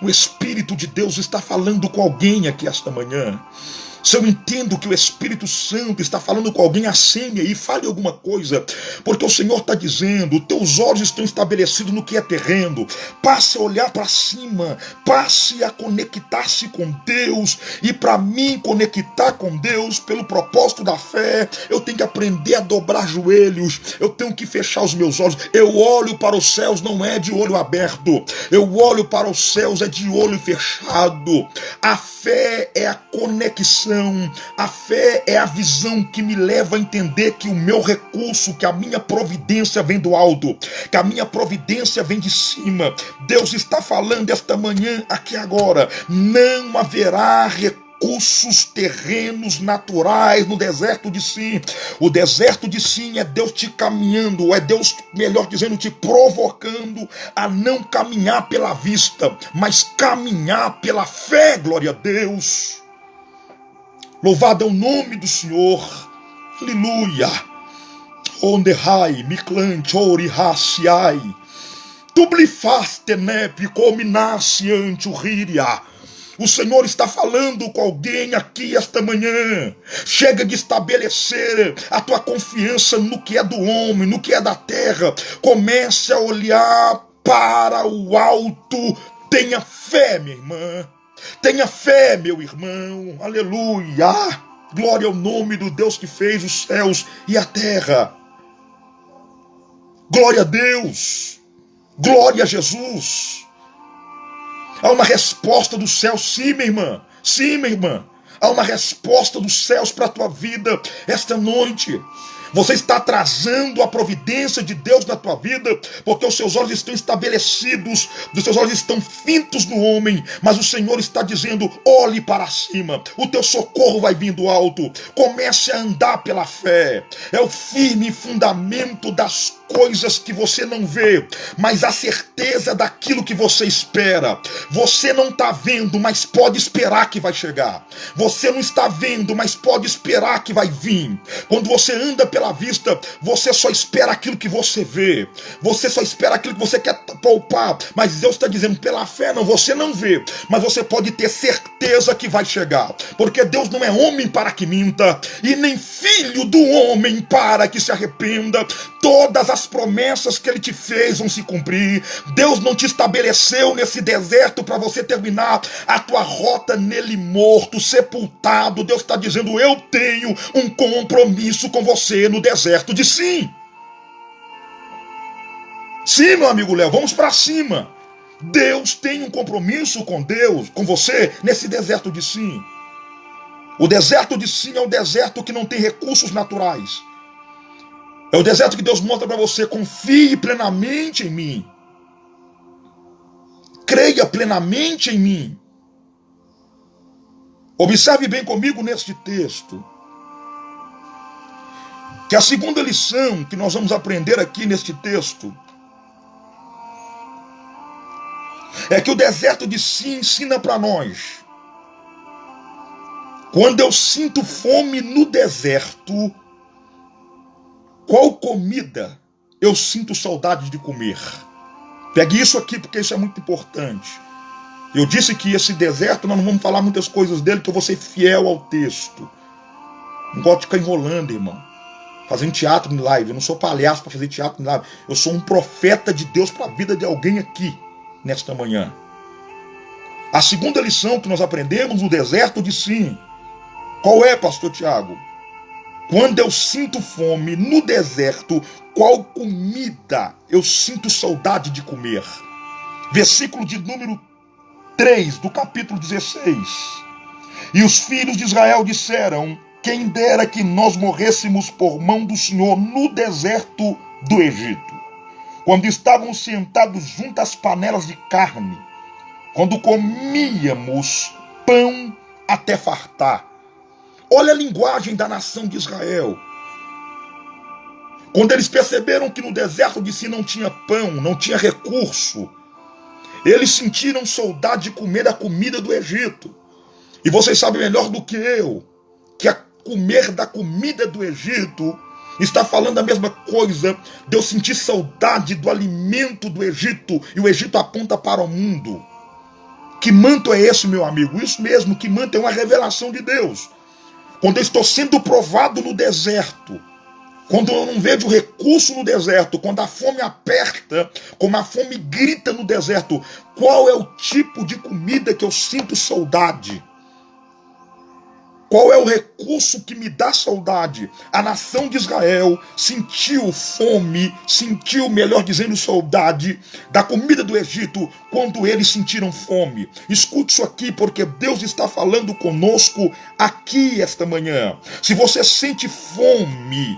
O Espírito de Deus está falando com alguém aqui esta manhã. Se eu entendo que o Espírito Santo está falando com alguém, acene aí, fale alguma coisa, porque o Senhor está dizendo, teus olhos estão estabelecidos no que é terreno, passe a olhar para cima, passe a conectar-se com Deus, e para mim conectar com Deus, pelo propósito da fé, eu tenho que aprender a dobrar joelhos, eu tenho que fechar os meus olhos, eu olho para os céus, não é de olho aberto, eu olho para os céus, é de olho fechado. A fé é a conexão. A fé é a visão que me leva a entender que o meu recurso, que a minha providência vem do alto, que a minha providência vem de cima. Deus está falando esta manhã, aqui agora, não haverá recursos terrenos naturais no deserto de Sim. O deserto de Sim é Deus te caminhando, é Deus, melhor dizendo, te provocando a não caminhar pela vista, mas caminhar pela fé, glória a Deus. Louvado é o nome do Senhor. Aleluia. Ondehai, Miklan, Chori, Hasiai. Tublifaste nepe, cominasse ante o ríria. O Senhor está falando com alguém aqui esta manhã. Chega de estabelecer a tua confiança no que é do homem, no que é da terra. Comece a olhar para o alto. Tenha fé, minha irmã. Tenha fé, meu irmão, aleluia, glória ao nome do Deus que fez os céus e a terra, glória a Deus, glória a Jesus. Há uma resposta do céu, sim, minha irmã, sim, minha irmã, há uma resposta dos céus para a tua vida esta noite. Você está atrasando a providência de Deus na tua vida, porque os seus olhos estão estabelecidos, os seus olhos estão fintos no homem, mas o Senhor está dizendo, olhe para cima, o teu socorro vai vir do alto, comece a andar pela fé, é o firme fundamento das coisas que você não vê, mas a certeza daquilo que você espera. Você não está vendo, mas pode esperar que vai chegar. Você não está vendo, mas pode esperar que vai vir. Quando você anda pela vista, você só espera aquilo que você vê. Você só espera aquilo que você quer poupar. Mas Deus está dizendo, pela fé não, você não vê, mas você pode ter certeza que vai chegar. Porque Deus não é homem para que minta, e nem filho do homem para que se arrependa. Todas as promessas que Ele te fez vão se cumprir. Deus não te estabeleceu nesse deserto para você terminar a tua rota nele morto, sepultado. Deus está dizendo, eu tenho um compromisso com você no deserto de Sim. Sim, meu amigo Léo, vamos para cima. Deus tem um compromisso com Deus, com você, nesse deserto de Sim. O deserto de Sim é um deserto que não tem recursos naturais. É o deserto que Deus mostra para você, confie plenamente em mim. Creia plenamente em mim. Observe bem comigo neste texto, que a segunda lição que nós vamos aprender aqui neste texto é que o deserto de Sim ensina para nós. Quando eu sinto fome no deserto, qual comida eu sinto saudade de comer? Pegue isso aqui porque isso é muito importante. Eu disse que esse deserto, nós não vamos falar muitas coisas dele, que eu vou ser fiel ao texto. Não gosto de ficar enrolando, irmão. Fazendo teatro em live. Eu não sou palhaço para fazer teatro em live. Eu sou um profeta de Deus para a vida de alguém aqui, nesta manhã. A segunda lição que nós aprendemos no deserto de Sim. Qual é, pastor Tiago? Quando eu sinto fome no deserto, qual comida eu sinto saudade de comer? Versículo de número 3 do capítulo 16. E os filhos de Israel disseram, quem dera que nós morrêssemos por mão do Senhor no deserto do Egito. Quando estávamos sentados junto às panelas de carne, quando comíamos pão até fartar. Olha a linguagem da nação de Israel. Quando eles perceberam que no deserto de Sim não tinha pão, não tinha recurso, eles sentiram saudade de comer a comida do Egito. E vocês sabem melhor do que eu, que a comer da comida do Egito está falando a mesma coisa de eu sentir saudade do alimento do Egito, e o Egito aponta para o mundo. Que manto é esse, meu amigo? Isso mesmo, que manto é uma revelação de Deus. Quando eu estou sendo provado no deserto, quando eu não vejo recurso no deserto, quando a fome aperta, como a fome grita no deserto, qual é o tipo de comida que eu sinto saudade? Qual é o recurso que me dá saudade? A nação de Israel sentiu fome, sentiu, melhor dizendo, saudade da comida do Egito quando eles sentiram fome. Escute isso aqui, porque Deus está falando conosco aqui esta manhã. Se você sente fome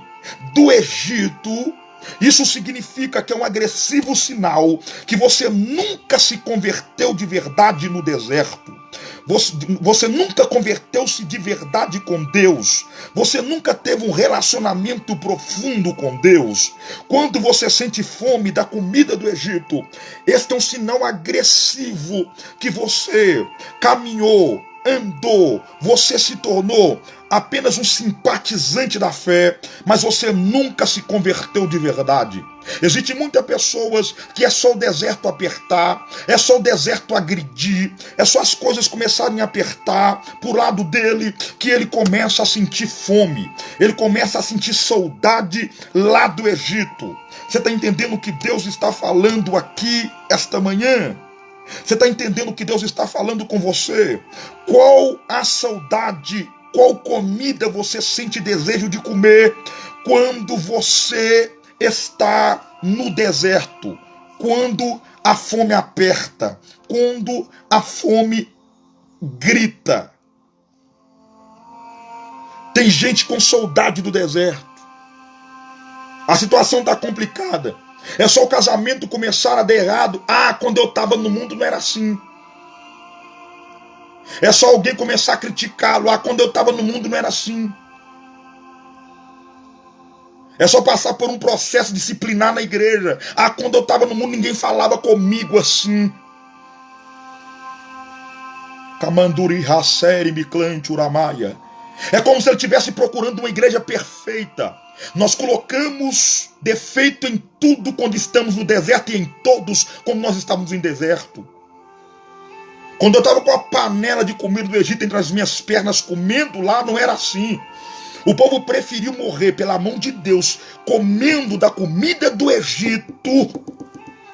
do Egito, isso significa que é um agressivo sinal que você nunca se converteu de verdade no deserto. Você nunca converteu-se de verdade com Deus. Você nunca teve um relacionamento profundo com Deus. Quando você sente fome da comida do Egito, este é um sinal agressivo que você caminhou, andou, você se tornou apenas um simpatizante da fé, mas você nunca se converteu de verdade. Existem muitas pessoas que é só o deserto apertar, é só o deserto agredir, é só as coisas começarem a apertar pro lado dele que ele começa a sentir fome, ele começa a sentir saudade lá do Egito. Você está entendendo o que Deus está falando aqui esta manhã? Você está entendendo o que Deus está falando com você? Qual a saudade, qual comida você sente desejo de comer quando você está no deserto? Quando a fome aperta? Quando a fome grita? Tem gente com saudade do deserto. A situação está complicada. É só o casamento começar a dar errado. Ah, quando eu estava no mundo não era assim. É só alguém começar a criticá-lo. Ah, quando eu estava no mundo não era assim. É só passar por um processo disciplinar na igreja. Quando eu estava no mundo, ninguém falava comigo assim. Kamanduri Haseri Miklante Uramaia. É como se ele estivesse procurando uma igreja perfeita. Nós colocamos defeito em tudo quando estamos no deserto e em todos quando nós estávamos em deserto. Quando eu estava com a panela de comida do Egito entre as minhas pernas comendo lá, não era assim. O povo preferiu morrer pela mão de Deus comendo da comida do Egito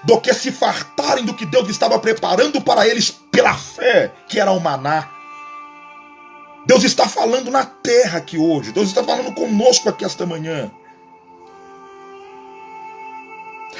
do que se fartarem do que Deus estava preparando para eles pela fé, que era o maná. Deus está falando na terra aqui hoje. Deus está falando conosco aqui esta manhã.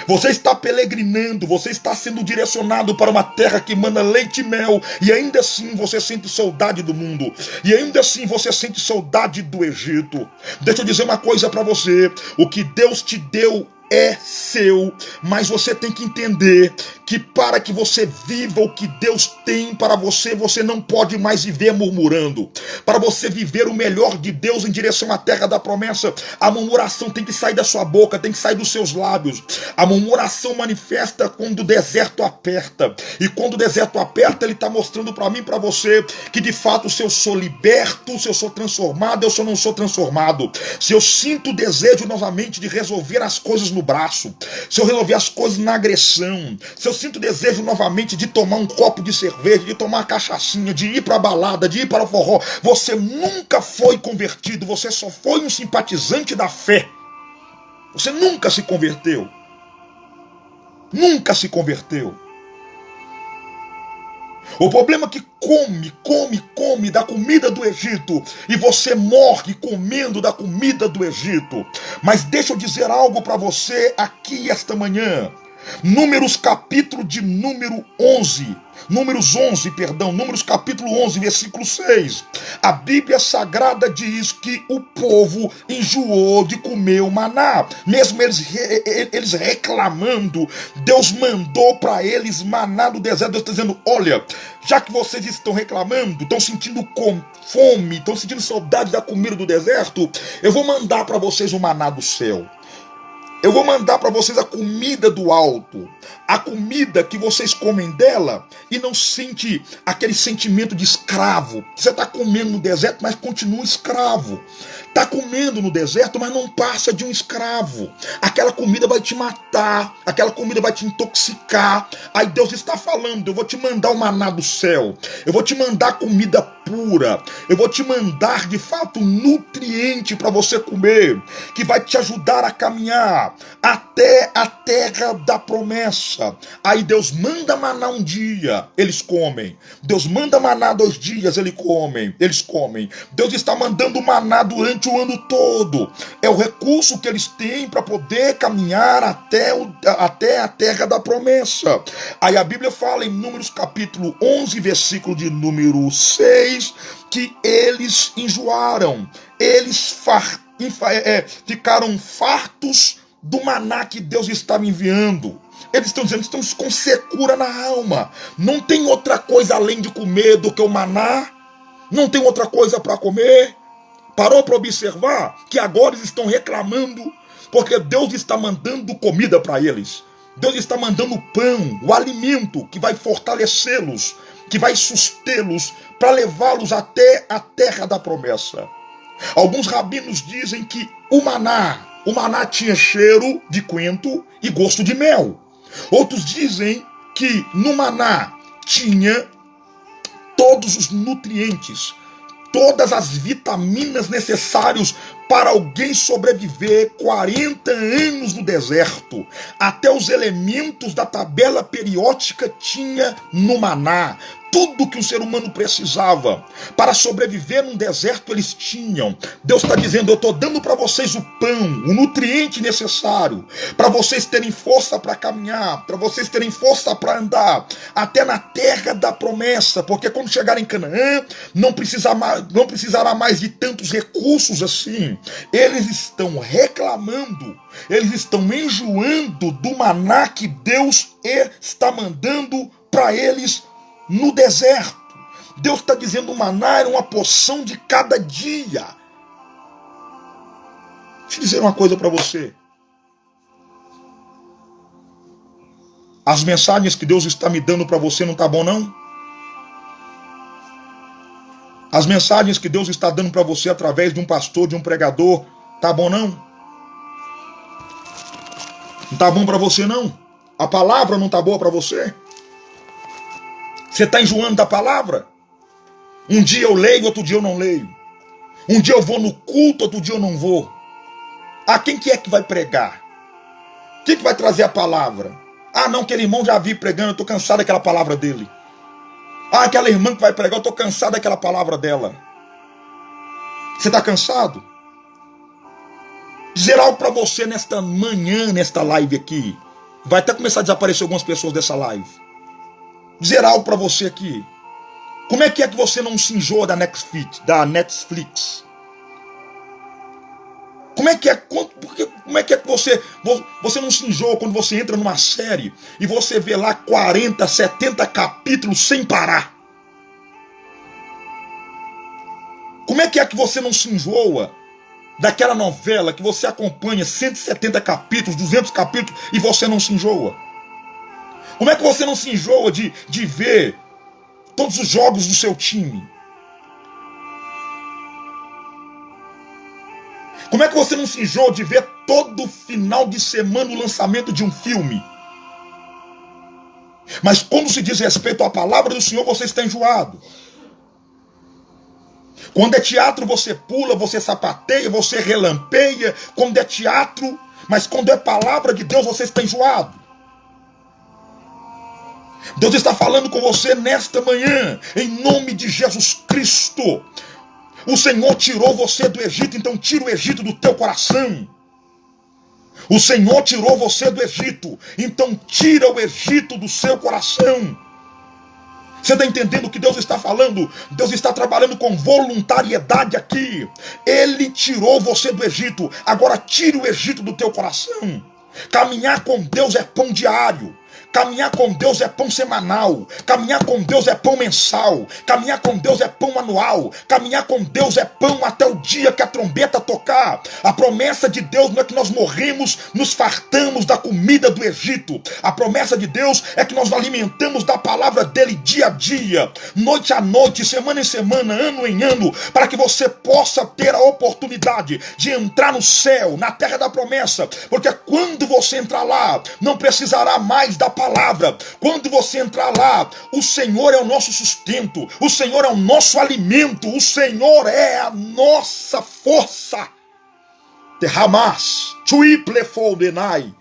Você está peregrinando, você está sendo direcionado para uma terra que manda leite e mel, e ainda assim você sente saudade do mundo, e ainda assim você sente saudade do Egito. Deixa eu dizer uma coisa para você: o que Deus te deu é seu, mas você tem que entender que para que você viva o que Deus tem para você, você não pode mais viver murmurando. Para você viver o melhor de Deus em direção à terra da promessa, a murmuração tem que sair da sua boca, tem que sair dos seus lábios. A murmuração manifesta quando o deserto aperta, e quando o deserto aperta, ele está mostrando para mim e para você que de fato se eu sou liberto, se eu sou transformado, eu só não sou transformado. Se eu sinto o desejo novamente de resolver as coisas no braço, se eu resolver as coisas na agressão, se eu sinto desejo novamente de tomar um copo de cerveja, de tomar uma cachaçinha, de ir para a balada, de ir para o forró, você nunca foi convertido, você só foi um simpatizante da fé. Você nunca se converteu. Nunca se converteu. O problema é que come da comida do Egito, e você morre comendo da comida do Egito. Mas deixa eu dizer algo para você aqui esta manhã. Números capítulo de número 11. Números capítulo 11, versículo 6. A Bíblia Sagrada diz que o povo enjoou de comer o maná. Mesmo eles reclamando, Deus mandou para eles maná no deserto. Deus está dizendo: olha, já que vocês estão reclamando, estão sentindo fome, estão sentindo saudade da comida do deserto, eu vou mandar para vocês o maná do céu. Eu vou mandar para vocês a comida do alto, a comida que vocês comem dela e não sente aquele sentimento de escravo. Você está comendo no deserto, mas continua escravo. Está comendo no deserto, mas não passa de um escravo. Aquela comida vai te matar, aquela comida vai te intoxicar. Aí Deus está falando: eu vou te mandar o maná do céu, eu vou te mandar comida pura, eu vou te mandar de fato nutriente para você comer, que vai te ajudar a caminhar até a terra da promessa. Aí Deus manda maná um dia, eles comem. Deus manda maná 2 dias, eles comem. Deus está mandando maná durante o ano todo. É o recurso que eles têm para poder caminhar até a terra da promessa. Aí a Bíblia fala em Números capítulo 11, versículo de número 6, que eles enjoaram, eles ficaram fartos do maná que Deus estava enviando. Eles estão dizendo: estamos com secura na alma, não tem outra coisa além de comer do que o maná, não tem outra coisa para comer. Parou para observar que agora eles estão reclamando porque Deus está mandando comida para eles. Deus está mandando o pão, o alimento que vai fortalecê-los, que vai sustê-los para levá-los até a terra da promessa. Alguns rabinos dizem que o maná tinha cheiro de coentro e gosto de mel. Outros dizem que no maná tinha todos os nutrientes, todas as vitaminas necessárias para alguém sobreviver 40 anos no deserto. Até os elementos da tabela periódica tinha no maná. Tudo que o ser humano precisava para sobreviver num deserto eles tinham. Deus está dizendo: eu estou dando para vocês o pão, o nutriente necessário para vocês terem força para caminhar, para vocês terem força para andar até na terra da promessa, porque quando chegarem em Canaã não precisará mais de tantos recursos assim. Eles estão reclamando, eles estão enjoando do maná que Deus está mandando para eles no deserto. Deus está dizendo: o maná era uma porção de cada dia. Deixa eu dizer uma coisa para você. As mensagens que Deus está me dando para você não tá bom, não? As mensagens que Deus está dando para você através de um pastor, de um pregador, tá bom, não? Não tá bom para você, não? A palavra não tá boa para você? Você está enjoando da palavra? Um dia eu leio, outro dia eu não leio. Um dia eu vou no culto, outro dia eu não vou. Ah, quem que é que vai pregar? Quem que vai trazer a palavra? Ah, não, aquele irmão já vi pregando, eu estou cansado daquela palavra dele. Ah, aquela irmã que vai pregar, eu estou cansado daquela palavra dela. Você está cansado? Dizer algo para você nesta manhã, nesta live aqui. Vai até começar a desaparecer algumas pessoas dessa live. Dizer algo para você aqui. Como é que você não se enjoa da Netflix? Como é que você não se enjoa quando você entra numa série e você vê lá 40, 70 capítulos sem parar? Como é que você não se enjoa daquela novela que você acompanha 170 capítulos, 200 capítulos e você não se enjoa? Como é que você não se enjoa de ver todos os jogos do seu time? Como é que você não se enjoa de ver todo final de semana o lançamento de um filme? Mas quando se diz respeito à palavra do Senhor, você está enjoado. Quando é teatro, você pula, você sapateia, você relampeia. Quando é teatro, mas quando é palavra de Deus, você está enjoado. Deus está falando com você nesta manhã, em nome de Jesus Cristo. O Senhor tirou você do Egito, então tira o Egito do teu coração. O Senhor tirou você do Egito, então tira o Egito do seu coração. Você está entendendo o que Deus está falando? Deus está trabalhando com voluntariedade aqui. Ele tirou você do Egito, agora tire o Egito do teu coração. Caminhar com Deus é pão diário. Caminhar com Deus é pão semanal. Caminhar com Deus é pão mensal. Caminhar com Deus é pão anual. Caminhar com Deus é pão até o dia que a trombeta tocar. A promessa de Deus não é que nós morremos, nos fartamos da comida do Egito. A promessa de Deus é que nós nos alimentamos da palavra dele dia a dia, noite a noite, semana em semana, ano em ano, para que você possa ter a oportunidade de entrar no céu, na terra da promessa. Porque quando você entrar lá, não precisará mais da palavra. Quando você entrar lá, o Senhor é o nosso sustento, o Senhor é o nosso alimento, o Senhor é a nossa força. Hamas, Chuiplefoldenai,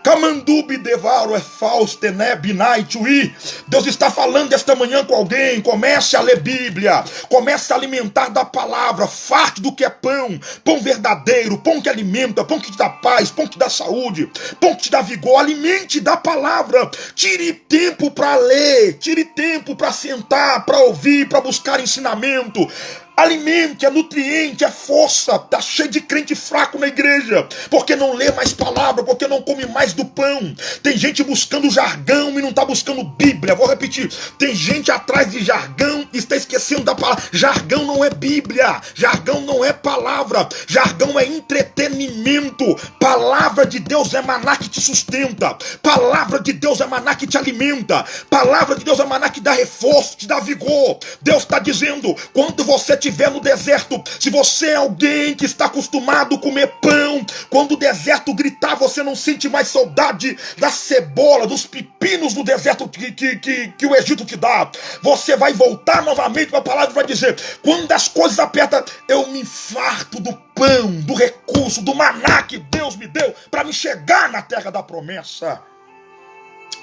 Kamandubi devaro é falso, tenebinai tui. Deus está falando esta manhã com alguém. Comece a ler Bíblia, comece a alimentar da palavra, farto do que é pão, pão verdadeiro, pão que alimenta, pão que te dá paz, pão que te dá saúde, pão que te dá vigor. Alimente da palavra. Tire tempo para ler, tire tempo para sentar, para ouvir, para buscar ensinamento. Alimente, é nutriente, é força. Está cheio de crente fraco na igreja, porque não lê mais palavra, porque não come mais do pão. Tem gente buscando jargão e não está buscando Bíblia. Vou repetir, tem gente atrás de jargão e está esquecendo da palavra. Jargão não é Bíblia, jargão não é palavra, jargão é entretenimento. Palavra de Deus é maná que te sustenta, palavra de Deus é maná que te alimenta, palavra de Deus é maná que dá reforço, te dá vigor. Deus está dizendo, quando você estiver no deserto, se você é alguém que está acostumado a comer pão, quando o deserto gritar, você não sente mais saudade da cebola, dos pepinos do deserto que o Egito te dá. Você vai voltar novamente para a palavra e vai dizer, quando as coisas apertam, eu me farto do pão, do recurso, do maná que Deus me deu para me chegar na terra da promessa.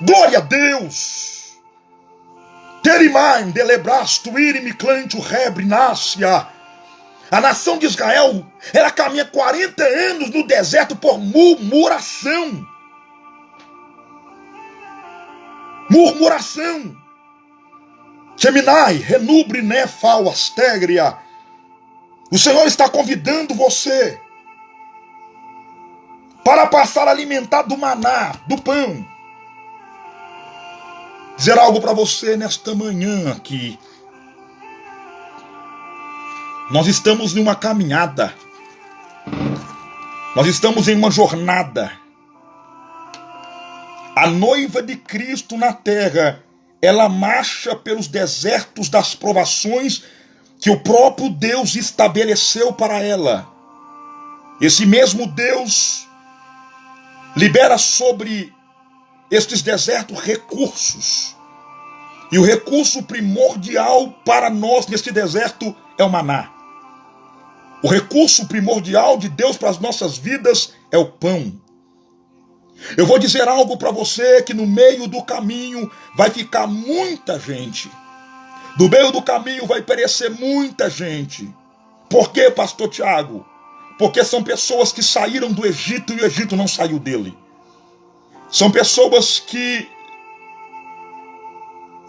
Glória a Deus! Terimai, delebrasto, irimi, clante, o rebre, nácia. A nação de Israel, ela caminha 40 anos no deserto por murmuração. Murmuração. Geminai, renubre, nefal, astegria. O Senhor está convidando você para passar a alimentar do maná, do pão. Dizer algo para você nesta manhã aqui. Nós estamos em uma caminhada. Nós estamos em uma jornada. A noiva de Cristo na terra, ela marcha pelos desertos das provações que o próprio Deus estabeleceu para ela. Esse mesmo Deus libera sobre estes desertos recursos. E o recurso primordial para nós neste deserto é o maná. O recurso primordial de Deus para as nossas vidas é o pão. Eu vou dizer algo para você que no meio do caminho vai ficar muita gente. Do meio do caminho vai perecer muita gente. Por quê, pastor Tiago? Porque são pessoas que saíram do Egito e o Egito não saiu dele. São pessoas que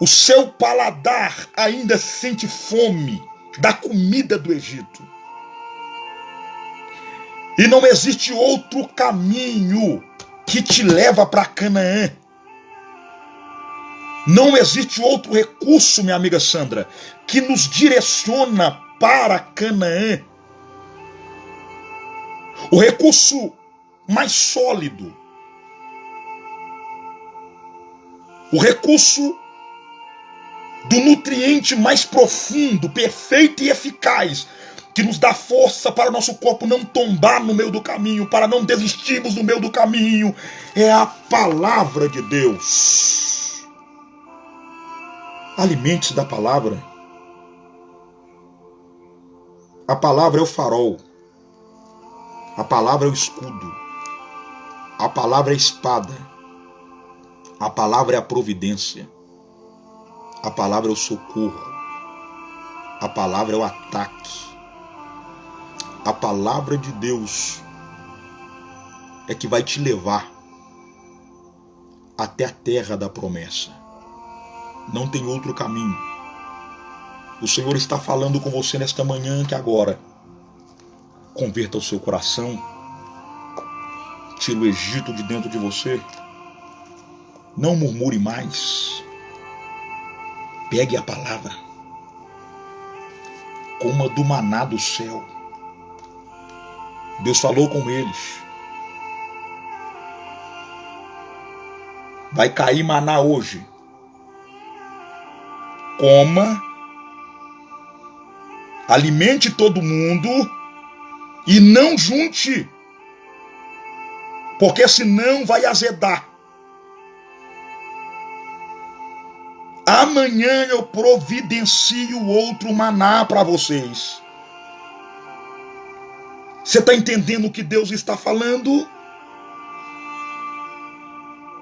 o seu paladar ainda sente fome da comida do Egito. E não existe outro caminho que te leva para Canaã. Não existe outro recurso, minha amiga Sandra, que nos direciona para Canaã. O recurso mais sólido, o recurso do nutriente mais profundo, perfeito e eficaz, que nos dá força para o nosso corpo não tombar no meio do caminho, para não desistirmos no meio do caminho, é a palavra de Deus. Alimente-se da palavra. A palavra é o farol. A palavra é o escudo. A palavra é a espada. A palavra é a providência. A palavra é o socorro. A palavra é o ataque. A palavra de Deus é que vai te levar até a terra da promessa. Não tem outro caminho. O Senhor está falando com você nesta manhã que agora converta o seu coração, tira o Egito de dentro de você, não murmure mais, pegue a palavra, coma do maná do céu. Deus falou com eles. Vai cair maná hoje. Coma, alimente todo mundo e não junte, porque senão vai azedar. Amanhã eu providencio outro maná para vocês. Você está entendendo o que Deus está falando?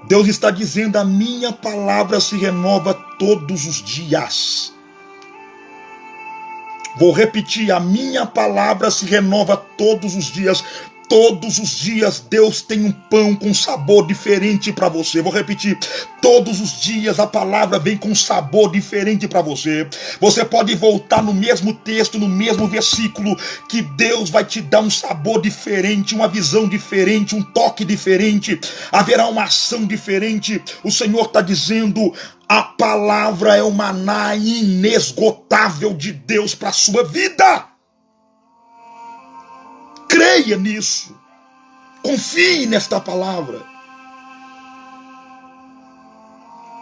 Deus está dizendo: a minha palavra se renova todos os dias. Vou repetir: a minha palavra se renova todos os dias. Todos os dias Deus tem um pão com sabor diferente para você. Vou repetir: todos os dias a palavra vem com sabor diferente para você. Você pode voltar no mesmo texto, no mesmo versículo, que Deus vai te dar um sabor diferente, uma visão diferente, um toque diferente. Haverá uma ação diferente. O Senhor está dizendo: a palavra é o maná inesgotável de Deus para a sua vida. Creia nisso. Confie nesta palavra.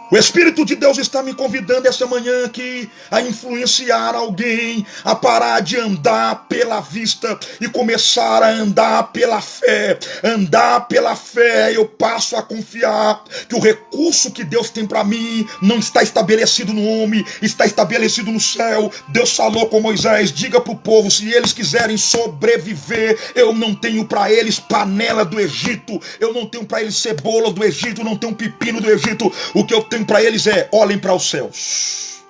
O Espírito de Deus está me convidando esta manhã aqui a influenciar alguém a parar de andar pela vista e começar a andar pela fé. Andar pela fé, eu passo a confiar que o recurso que Deus tem para mim não está estabelecido no homem, está estabelecido no céu. Deus falou com Moisés: diga para o povo, se eles quiserem sobreviver, eu não tenho para eles panela do Egito, eu não tenho para eles cebola do Egito, não tenho pepino do Egito. O que eu tenho para eles é: olhem para os céus.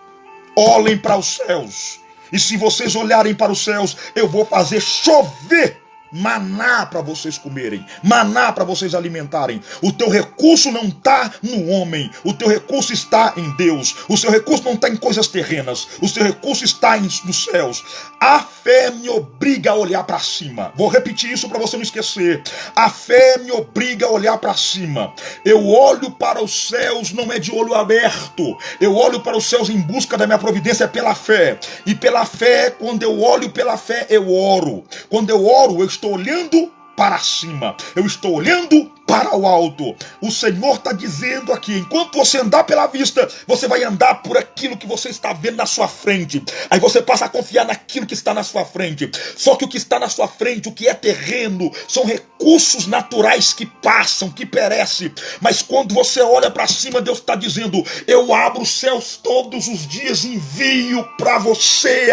Olhem para os céus. E se vocês olharem para os céus, eu vou fazer chover maná para vocês comerem, maná para vocês alimentarem. O teu recurso não está no homem, o teu recurso está em Deus. O seu recurso não está em coisas terrenas, o seu recurso está nos céus. A fé me obriga a olhar para cima. Vou repetir isso para você não esquecer. A fé me obriga a olhar para cima. Eu olho para os céus, não é de olho aberto. Eu olho para os céus em busca da minha providência pela fé. E pela fé, quando eu olho pela fé, eu oro. Quando eu oro, eu estou olhando para cima. Eu estou olhando para o alto. O Senhor está dizendo aqui, enquanto você andar pela vista, você vai andar por aquilo que você está vendo na sua frente. Aí você passa a confiar naquilo que está na sua frente. Só que o que está na sua frente, o que é terreno, são recursos naturais que passam, que perecem. Mas quando você olha para cima, Deus está dizendo, eu abro os céus todos os dias e envio para você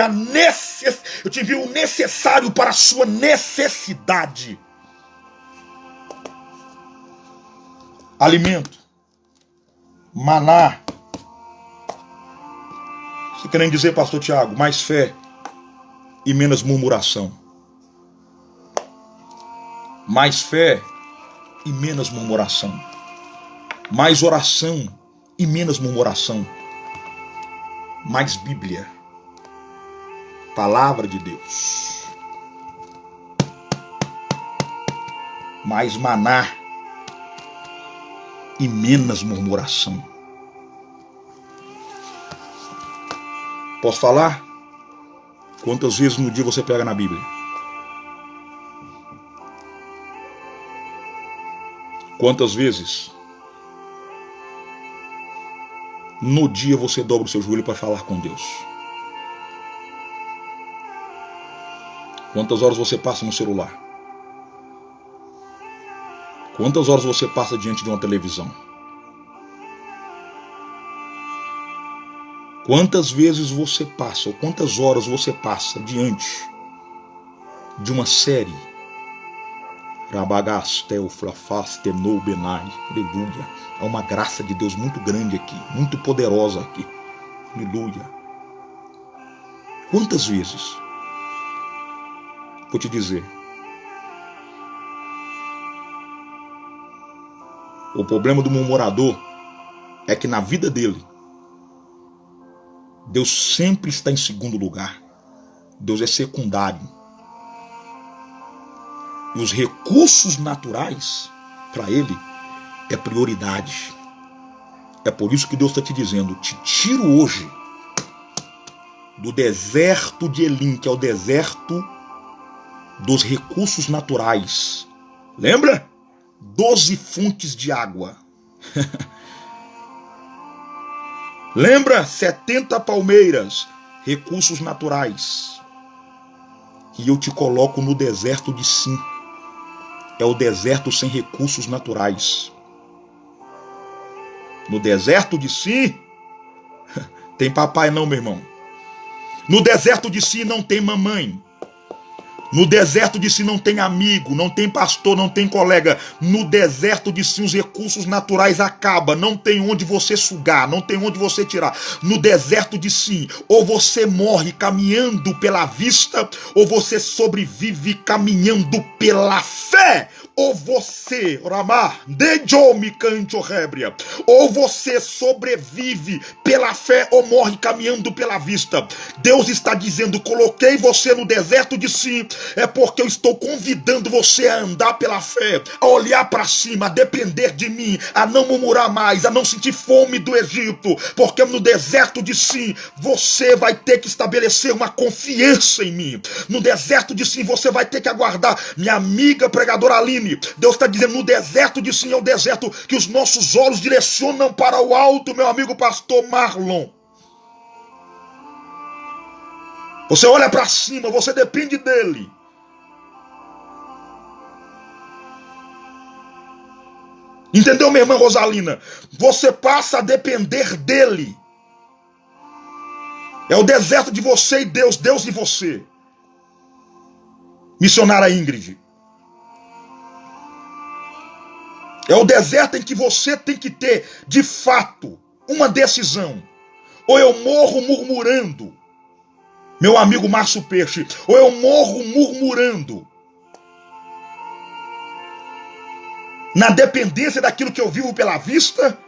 eu te envio o necessário para a sua necessidade. Alimento, maná. Você querendo dizer, pastor Tiago, mais fé e menos murmuração. Mais fé e menos murmuração. Mais oração e menos murmuração. Mais Bíblia. Palavra de Deus. Mais maná e menos murmuração. Posso falar? Quantas vezes no dia você pega na Bíblia? Quantas vezes no dia você dobra o seu joelho para falar com Deus? Quantas horas você passa no celular? Quantas horas você passa diante de uma televisão? Quantas vezes você passa, ou quantas horas você passa diante de uma série? Rabagastel, Flafastenou, Benai, aleluia. Há uma graça de Deus muito grande aqui, muito poderosa aqui, aleluia. Quantas vezes? Vou te dizer. O problema do murmurador é que na vida dele, Deus sempre está em segundo lugar. Deus é secundário. E os recursos naturais, para ele, é prioridade. É por isso que Deus está te dizendo, te tiro hoje do deserto de Elim, que é o deserto dos recursos naturais. Lembra? 12 fontes de água. Lembra? 70 palmeiras. Recursos naturais. E eu te coloco no deserto de Sim. É o deserto sem recursos naturais. No deserto de Sim, tem papai não, meu irmão. No deserto de Sim não tem mamãe. No deserto de Sim não tem amigo, não tem pastor, não tem colega. No deserto de Sim os recursos naturais acabam. Não tem onde você sugar, não tem onde você tirar. No deserto de Sim, ou você morre caminhando pela vista, ou você sobrevive caminhando pela fé. Ou você, ou você sobrevive pela fé ou morre caminhando pela vista. Deus está dizendo, coloquei você no deserto de Sim, é porque eu estou convidando você a andar pela fé, a olhar para cima, a depender de mim, a não murmurar mais, a não sentir fome do Egito, porque no deserto de Sim, você vai ter que estabelecer uma confiança em mim. No deserto de Sim, você vai ter que aguardar. Minha amiga pregadora Aline, Deus está dizendo, no deserto de Sim é o deserto que os nossos olhos direcionam para o alto, meu amigo pastor Marlon. Você olha para cima, você depende dele. Entendeu, minha irmã Rosalina? Você passa a depender dele. É o deserto de você e Deus, Deus e você. Missionária Ingrid. É o deserto em que você tem que ter, de fato, uma decisão. Ou eu morro murmurando, meu amigo Márcio Peixe, ou eu morro murmurando, na dependência daquilo que eu vivo pela vista,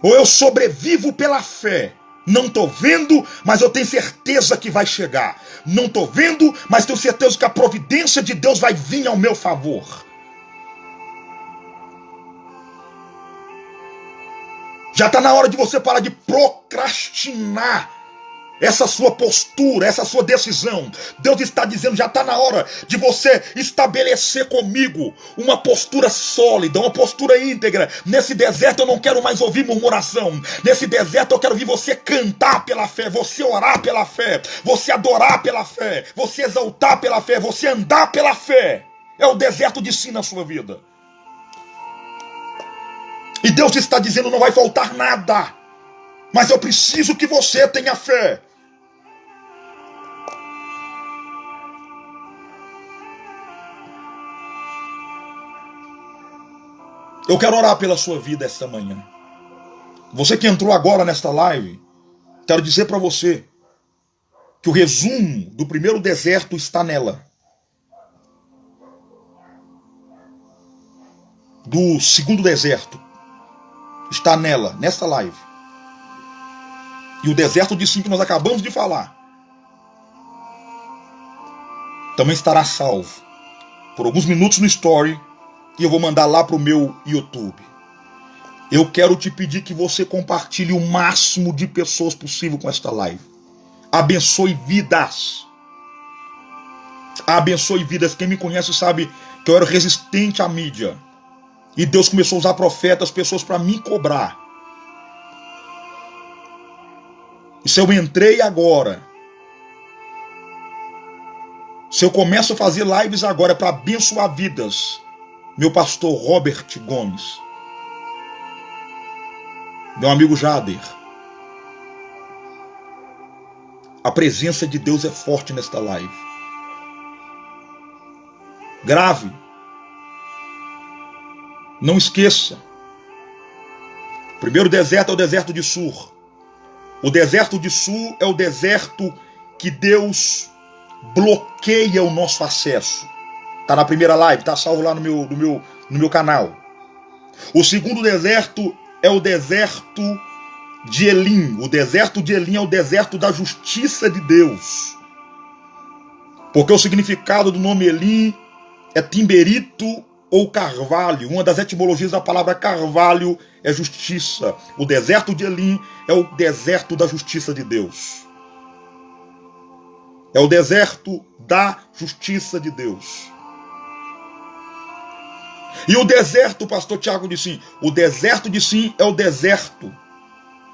ou eu sobrevivo pela fé. Não estou vendo, mas eu tenho certeza que vai chegar. Não estou vendo, mas tenho certeza que a providência de Deus vai vir ao meu favor. Já está na hora de você parar de procrastinar essa sua postura, essa sua decisão. Deus está dizendo, já está na hora de você estabelecer comigo uma postura sólida, uma postura íntegra. Nesse deserto eu não quero mais ouvir murmuração. Nesse deserto eu quero ouvir você cantar pela fé, você orar pela fé, você adorar pela fé, você exaltar pela fé, você andar pela fé. É o deserto de si na sua vida. E Deus está dizendo, não vai faltar nada. Mas eu preciso que você tenha fé. Eu quero orar pela sua vida esta manhã. Você que entrou agora nesta live, quero dizer para você que o resumo do primeiro deserto está nela. Do segundo deserto está nela, nesta live. E o deserto de 5 que nós acabamos de falar também estará salvo por alguns minutos no story e eu vou mandar lá para o meu YouTube. Eu quero te pedir que você compartilhe o máximo de pessoas possível com esta live. Abençoe vidas. Abençoe vidas. Quem me conhece sabe que eu era resistente à mídia. E Deus começou a usar profetas, pessoas para me cobrar. E se eu entrei agora, se eu começo a fazer lives agora para abençoar vidas, meu pastor Robert Gomes, meu amigo Jader, a presença de Deus é forte nesta live. Grave. Não esqueça. O primeiro deserto é o deserto de Sur. O deserto de Sur é o deserto que Deus bloqueia o nosso acesso. Está na primeira live, está salvo lá no meu canal. O segundo deserto é o deserto de Elim. O deserto de Elim é o deserto da justiça de Deus. Porque o significado do nome Elim é timberito ou carvalho. Uma das etimologias da palavra carvalho é justiça. O deserto de Elim é o deserto da justiça de Deus. É o deserto da justiça de Deus. E o deserto, o pastor Tiago disse sim, o deserto de sim é o deserto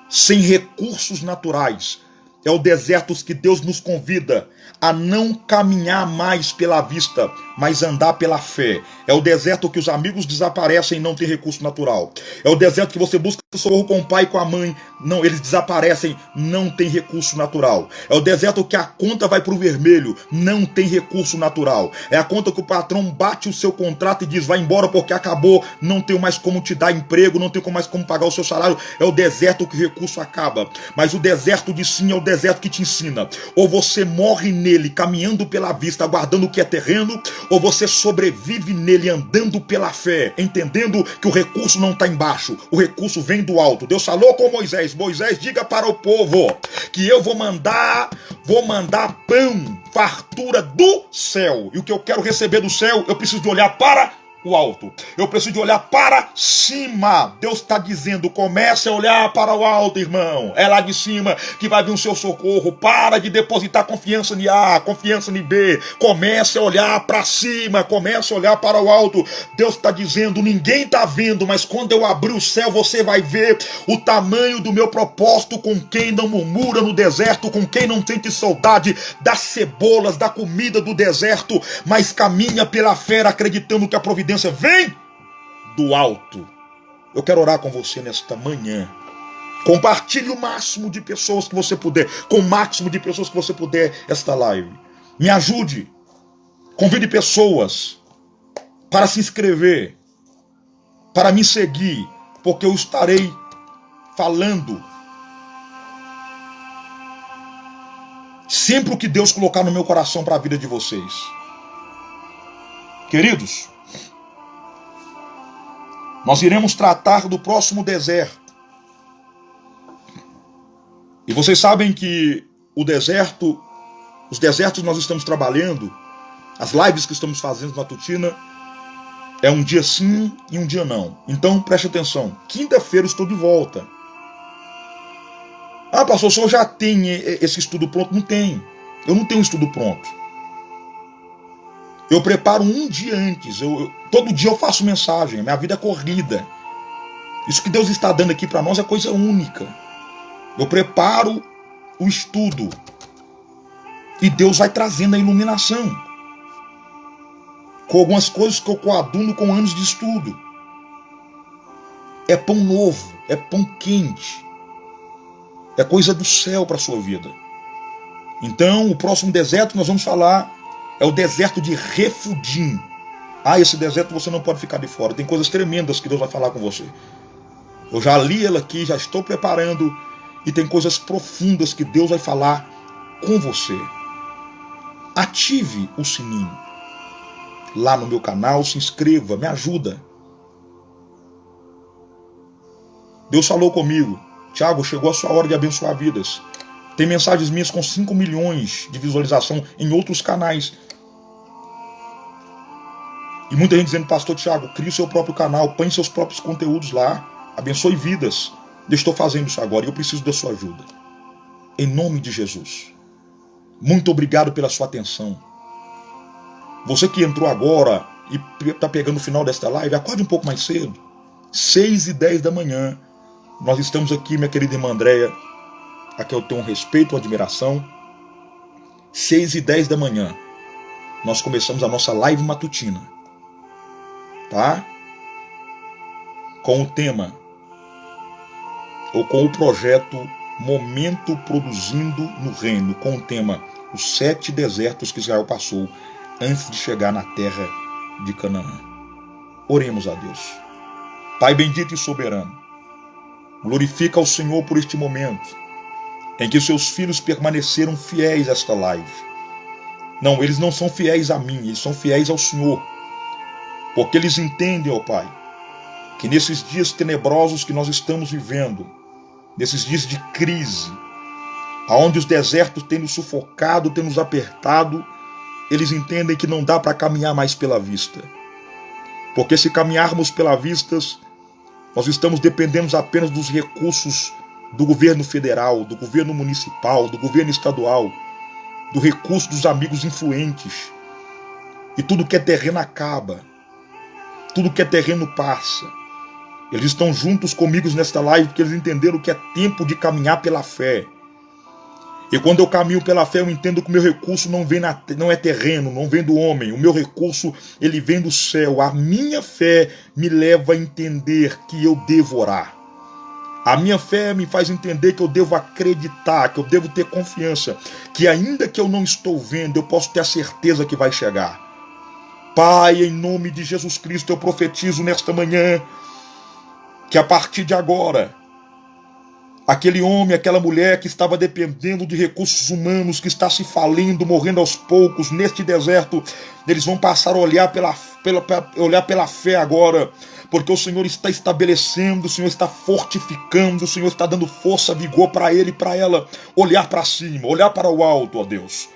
sem recursos naturais. É o deserto que Deus nos convida a não caminhar mais pela vista, mas andar pela fé. É o deserto que os amigos desaparecem e não tem recurso natural. É o deserto que você busca socorro com o pai e com a mãe. Não, eles desaparecem, não tem recurso natural. É o deserto que a conta vai para o vermelho, não tem recurso natural. É a conta que o patrão bate o seu contrato e diz, vai embora porque acabou, não tenho mais como te dar emprego, não tenho mais como pagar o seu salário. É o deserto que o recurso acaba. Mas o deserto de sim é o deserto que te ensina. Ou você morre nele caminhando pela vista, aguardando o que é terreno, ou você sobrevive nele andando pela fé, entendendo que o recurso não está embaixo, o recurso vem do alto. Deus falou com Moisés, Moisés, diga para o povo que eu vou mandar pão, fartura do céu. E o que eu quero receber do céu, eu preciso de olhar para o alto. Eu preciso de olhar para cima. Deus está dizendo, comece a olhar para o alto, irmão. É lá de cima que vai vir o seu socorro. Para de depositar confiança em A, confiança em B. Comece a olhar para cima, comece a olhar para o alto. Deus está dizendo, ninguém está vendo, mas quando eu abrir o céu, você vai ver o tamanho do meu propósito com quem não murmura no deserto, com quem não sente saudade das cebolas, da comida do deserto, mas caminha pela fé acreditando que a providência vem do alto. Eu quero orar com você nesta manhã. Compartilhe o máximo de pessoas que você puder, com o máximo de pessoas que você puder esta live. Me ajude. Convide pessoas para se inscrever, para me seguir, porque eu estarei falando sempre o que Deus colocar no meu coração para a vida de vocês. Queridos, nós iremos tratar do próximo deserto. E vocês sabem que os desertos nós estamos trabalhando, as lives que estamos fazendo matutina, é um dia sim e um dia não. Então preste atenção, quinta-feira estou de volta. Ah, pastor, o senhor já tem esse estudo pronto? Não tem. Eu não tenho um estudo pronto. Eu preparo um dia antes. Todo dia eu faço mensagem. Minha vida é corrida. Isso que Deus está dando aqui para nós é coisa única. Eu preparo o estudo. E Deus vai trazendo a iluminação. Com algumas coisas que eu coaduno com anos de estudo. É pão novo. É pão quente. É coisa do céu para a sua vida. Então, o próximo deserto que nós vamos falar é o deserto de Refidim. Ah, esse deserto você não pode ficar de fora. Tem coisas tremendas que Deus vai falar com você. Eu já li ela aqui, já estou preparando. E tem coisas profundas que Deus vai falar com você. Ative o sininho. Lá no meu canal, se inscreva, me ajuda. Deus falou comigo. Tiago, chegou a sua hora de abençoar vidas. Tem mensagens minhas com 5 milhões de visualização em outros canais. E muita gente dizendo, pastor Tiago, crie o seu próprio canal, põe seus próprios conteúdos lá, abençoe vidas. Eu estou fazendo isso agora e eu preciso da sua ajuda. Em nome de Jesus. Muito obrigado pela sua atenção. Você que entrou agora e está pegando o final desta live, acorde um pouco mais cedo. 6h10 da manhã. Nós estamos aqui, minha querida irmã Andréia, a quem eu tenho um respeito, uma admiração. 6h10 da manhã, nós começamos a nossa live matutina. Tá? Com o tema, ou com o projeto Momento Produzindo no Reino, com o tema Os 7 desertos que Israel passou antes de chegar na terra de Canaã. Oremos a Deus. Pai bendito e soberano, glorifica ao Senhor por este momento em que seus filhos permaneceram fiéis a esta live. Não, eles não são fiéis a mim, eles são fiéis ao Senhor. Porque eles entendem, ó Pai, que nesses dias tenebrosos que nós estamos vivendo, nesses dias de crise, aonde os desertos têm nos sufocado, têm nos apertado, eles entendem que não dá para caminhar mais pela vista. Porque se caminharmos pela vista, nós estamos dependendo apenas dos recursos do governo federal, do governo municipal, do governo estadual, do recurso dos amigos influentes. E tudo que é terreno acaba. Tudo que é terreno passa. Eles estão juntos comigo nesta live porque eles entenderam que é tempo de caminhar pela fé. E quando eu caminho pela fé, eu entendo que o meu recurso não é terreno, não vem do homem. O meu recurso, ele vem do céu. A minha fé me leva a entender que eu devo orar. A minha fé me faz entender que eu devo acreditar, que eu devo ter confiança, que ainda que eu não estou vendo, eu posso ter a certeza que vai chegar. Pai, em nome de Jesus Cristo, eu profetizo nesta manhã que a partir de agora, aquele homem, aquela mulher que estava dependendo de recursos humanos, que está se falindo, morrendo aos poucos neste deserto, eles vão passar a olhar pela fé agora, porque o Senhor está estabelecendo, o Senhor está fortificando, o Senhor está dando força, vigor para ele e para ela olhar para cima, olhar para o alto, ó Deus.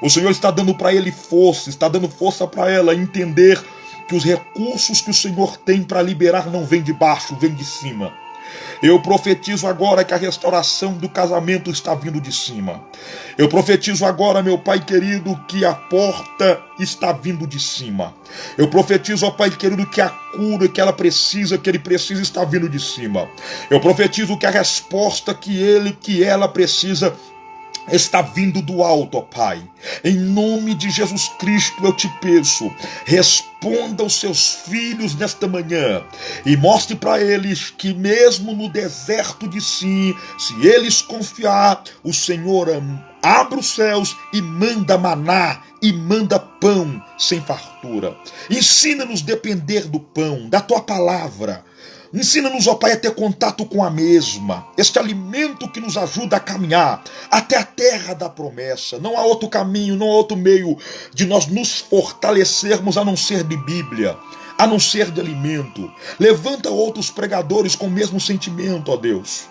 O Senhor está dando para ele força, está dando força para ela entender que os recursos que o Senhor tem para liberar não vem de baixo, vem de cima. Eu profetizo agora que a restauração do casamento está vindo de cima. Eu profetizo agora, meu Pai querido, que a porta está vindo de cima. Eu profetizo, ó Pai querido, que a cura que ela precisa, que ele precisa, está vindo de cima. Eu profetizo que a resposta que ela precisa está vindo do alto, ó Pai. Em nome de Jesus Cristo eu te peço, responda aos seus filhos nesta manhã e mostre para eles que mesmo no deserto de Sim, se eles confiar, o Senhor abre os céus e manda maná e manda pão sem fartura. Ensina-nos a depender do pão, da tua palavra. Ensina-nos, ó Pai, a ter contato com a mesma, este alimento que nos ajuda a caminhar até a terra da promessa. Não há outro caminho, não há outro meio de nós nos fortalecermos a não ser de Bíblia, a não ser de alimento. Levanta outros pregadores com o mesmo sentimento, ó Deus.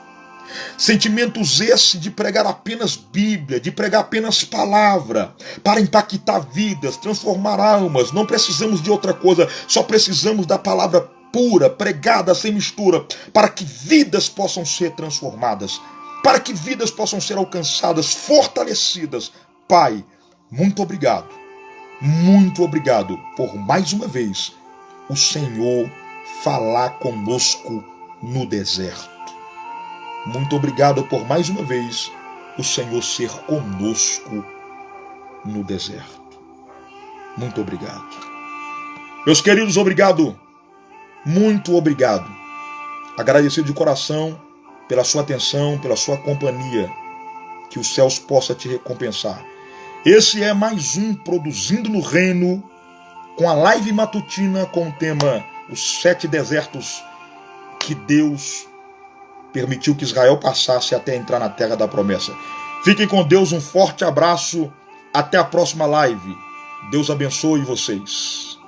Sentimentos esse de pregar apenas Bíblia, de pregar apenas palavra, para impactar vidas, transformar almas. Não precisamos de outra coisa, só precisamos da palavra pura, pregada sem mistura, para que vidas possam ser transformadas. para que vidas possam ser alcançadas, fortalecidas. Pai, muito obrigado por mais uma vez o Senhor falar conosco no deserto. Muito obrigado por mais uma vez o Senhor ser conosco no deserto. Muito obrigado. Meus queridos, obrigado. Muito obrigado. Agradecido de coração pela sua atenção, pela sua companhia. Que os céus possam te recompensar. Esse é mais um Produzindo no Reino, com a live matutina com o tema Os 7 desertos que Deus permitiu que Israel passasse até entrar na terra da promessa. Fiquem com Deus, um forte abraço. Até a próxima live. Deus abençoe vocês.